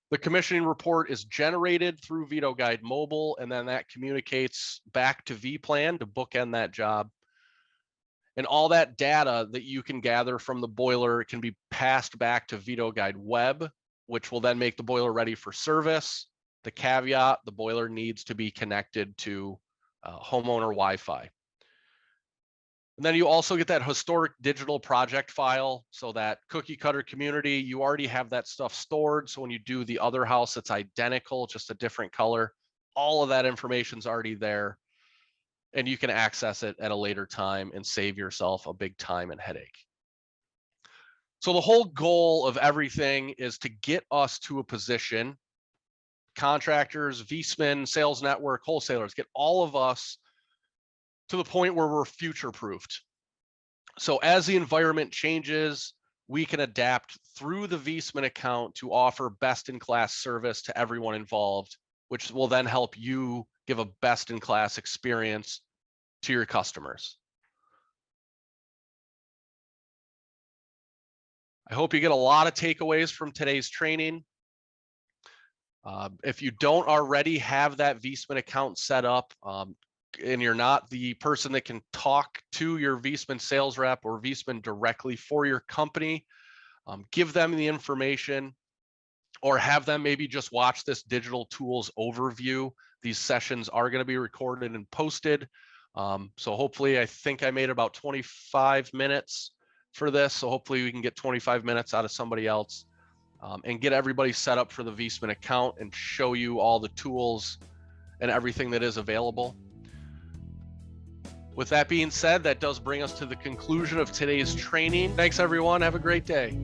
The commissioning report is generated through Veto Guide Mobile, and then that communicates back to Vplan to bookend that job. And all that data that you can gather from the boiler can be passed back to Veto Guide Web, which will then make the boiler ready for service. The caveat, the boiler needs to be connected to homeowner Wi-Fi. And then you also get that historic digital project file. So that cookie cutter community, you already have that stuff stored. So when you do the other house, it's identical, just a different color. All of that information's already there. And you can access it at a later time and save yourself a big time and headache. So the whole goal of everything is to get us to a position, contractors, Viessmann, sales network, wholesalers, get all of us to the point where we're future-proofed. So as the environment changes, we can adapt through the Viessmann account to offer best-in-class service to everyone involved, which will then help you give a best-in-class experience to your customers. I hope you get a lot of takeaways from today's training. If you don't already have that Viessmann account set up, and you're not the person that can talk to your Viessmann sales rep or Viessmann directly for your company, give them the information, or have them maybe just watch this digital tools overview. These sessions are going to be recorded and posted. So hopefully, I think I made about 25 minutes for this. So hopefully we can get 25 minutes out of somebody else and get everybody set up for the Viessmann account and show you all the tools and everything that is available. With that being said, that does bring us to the conclusion of today's training. Thanks everyone. Have a great day.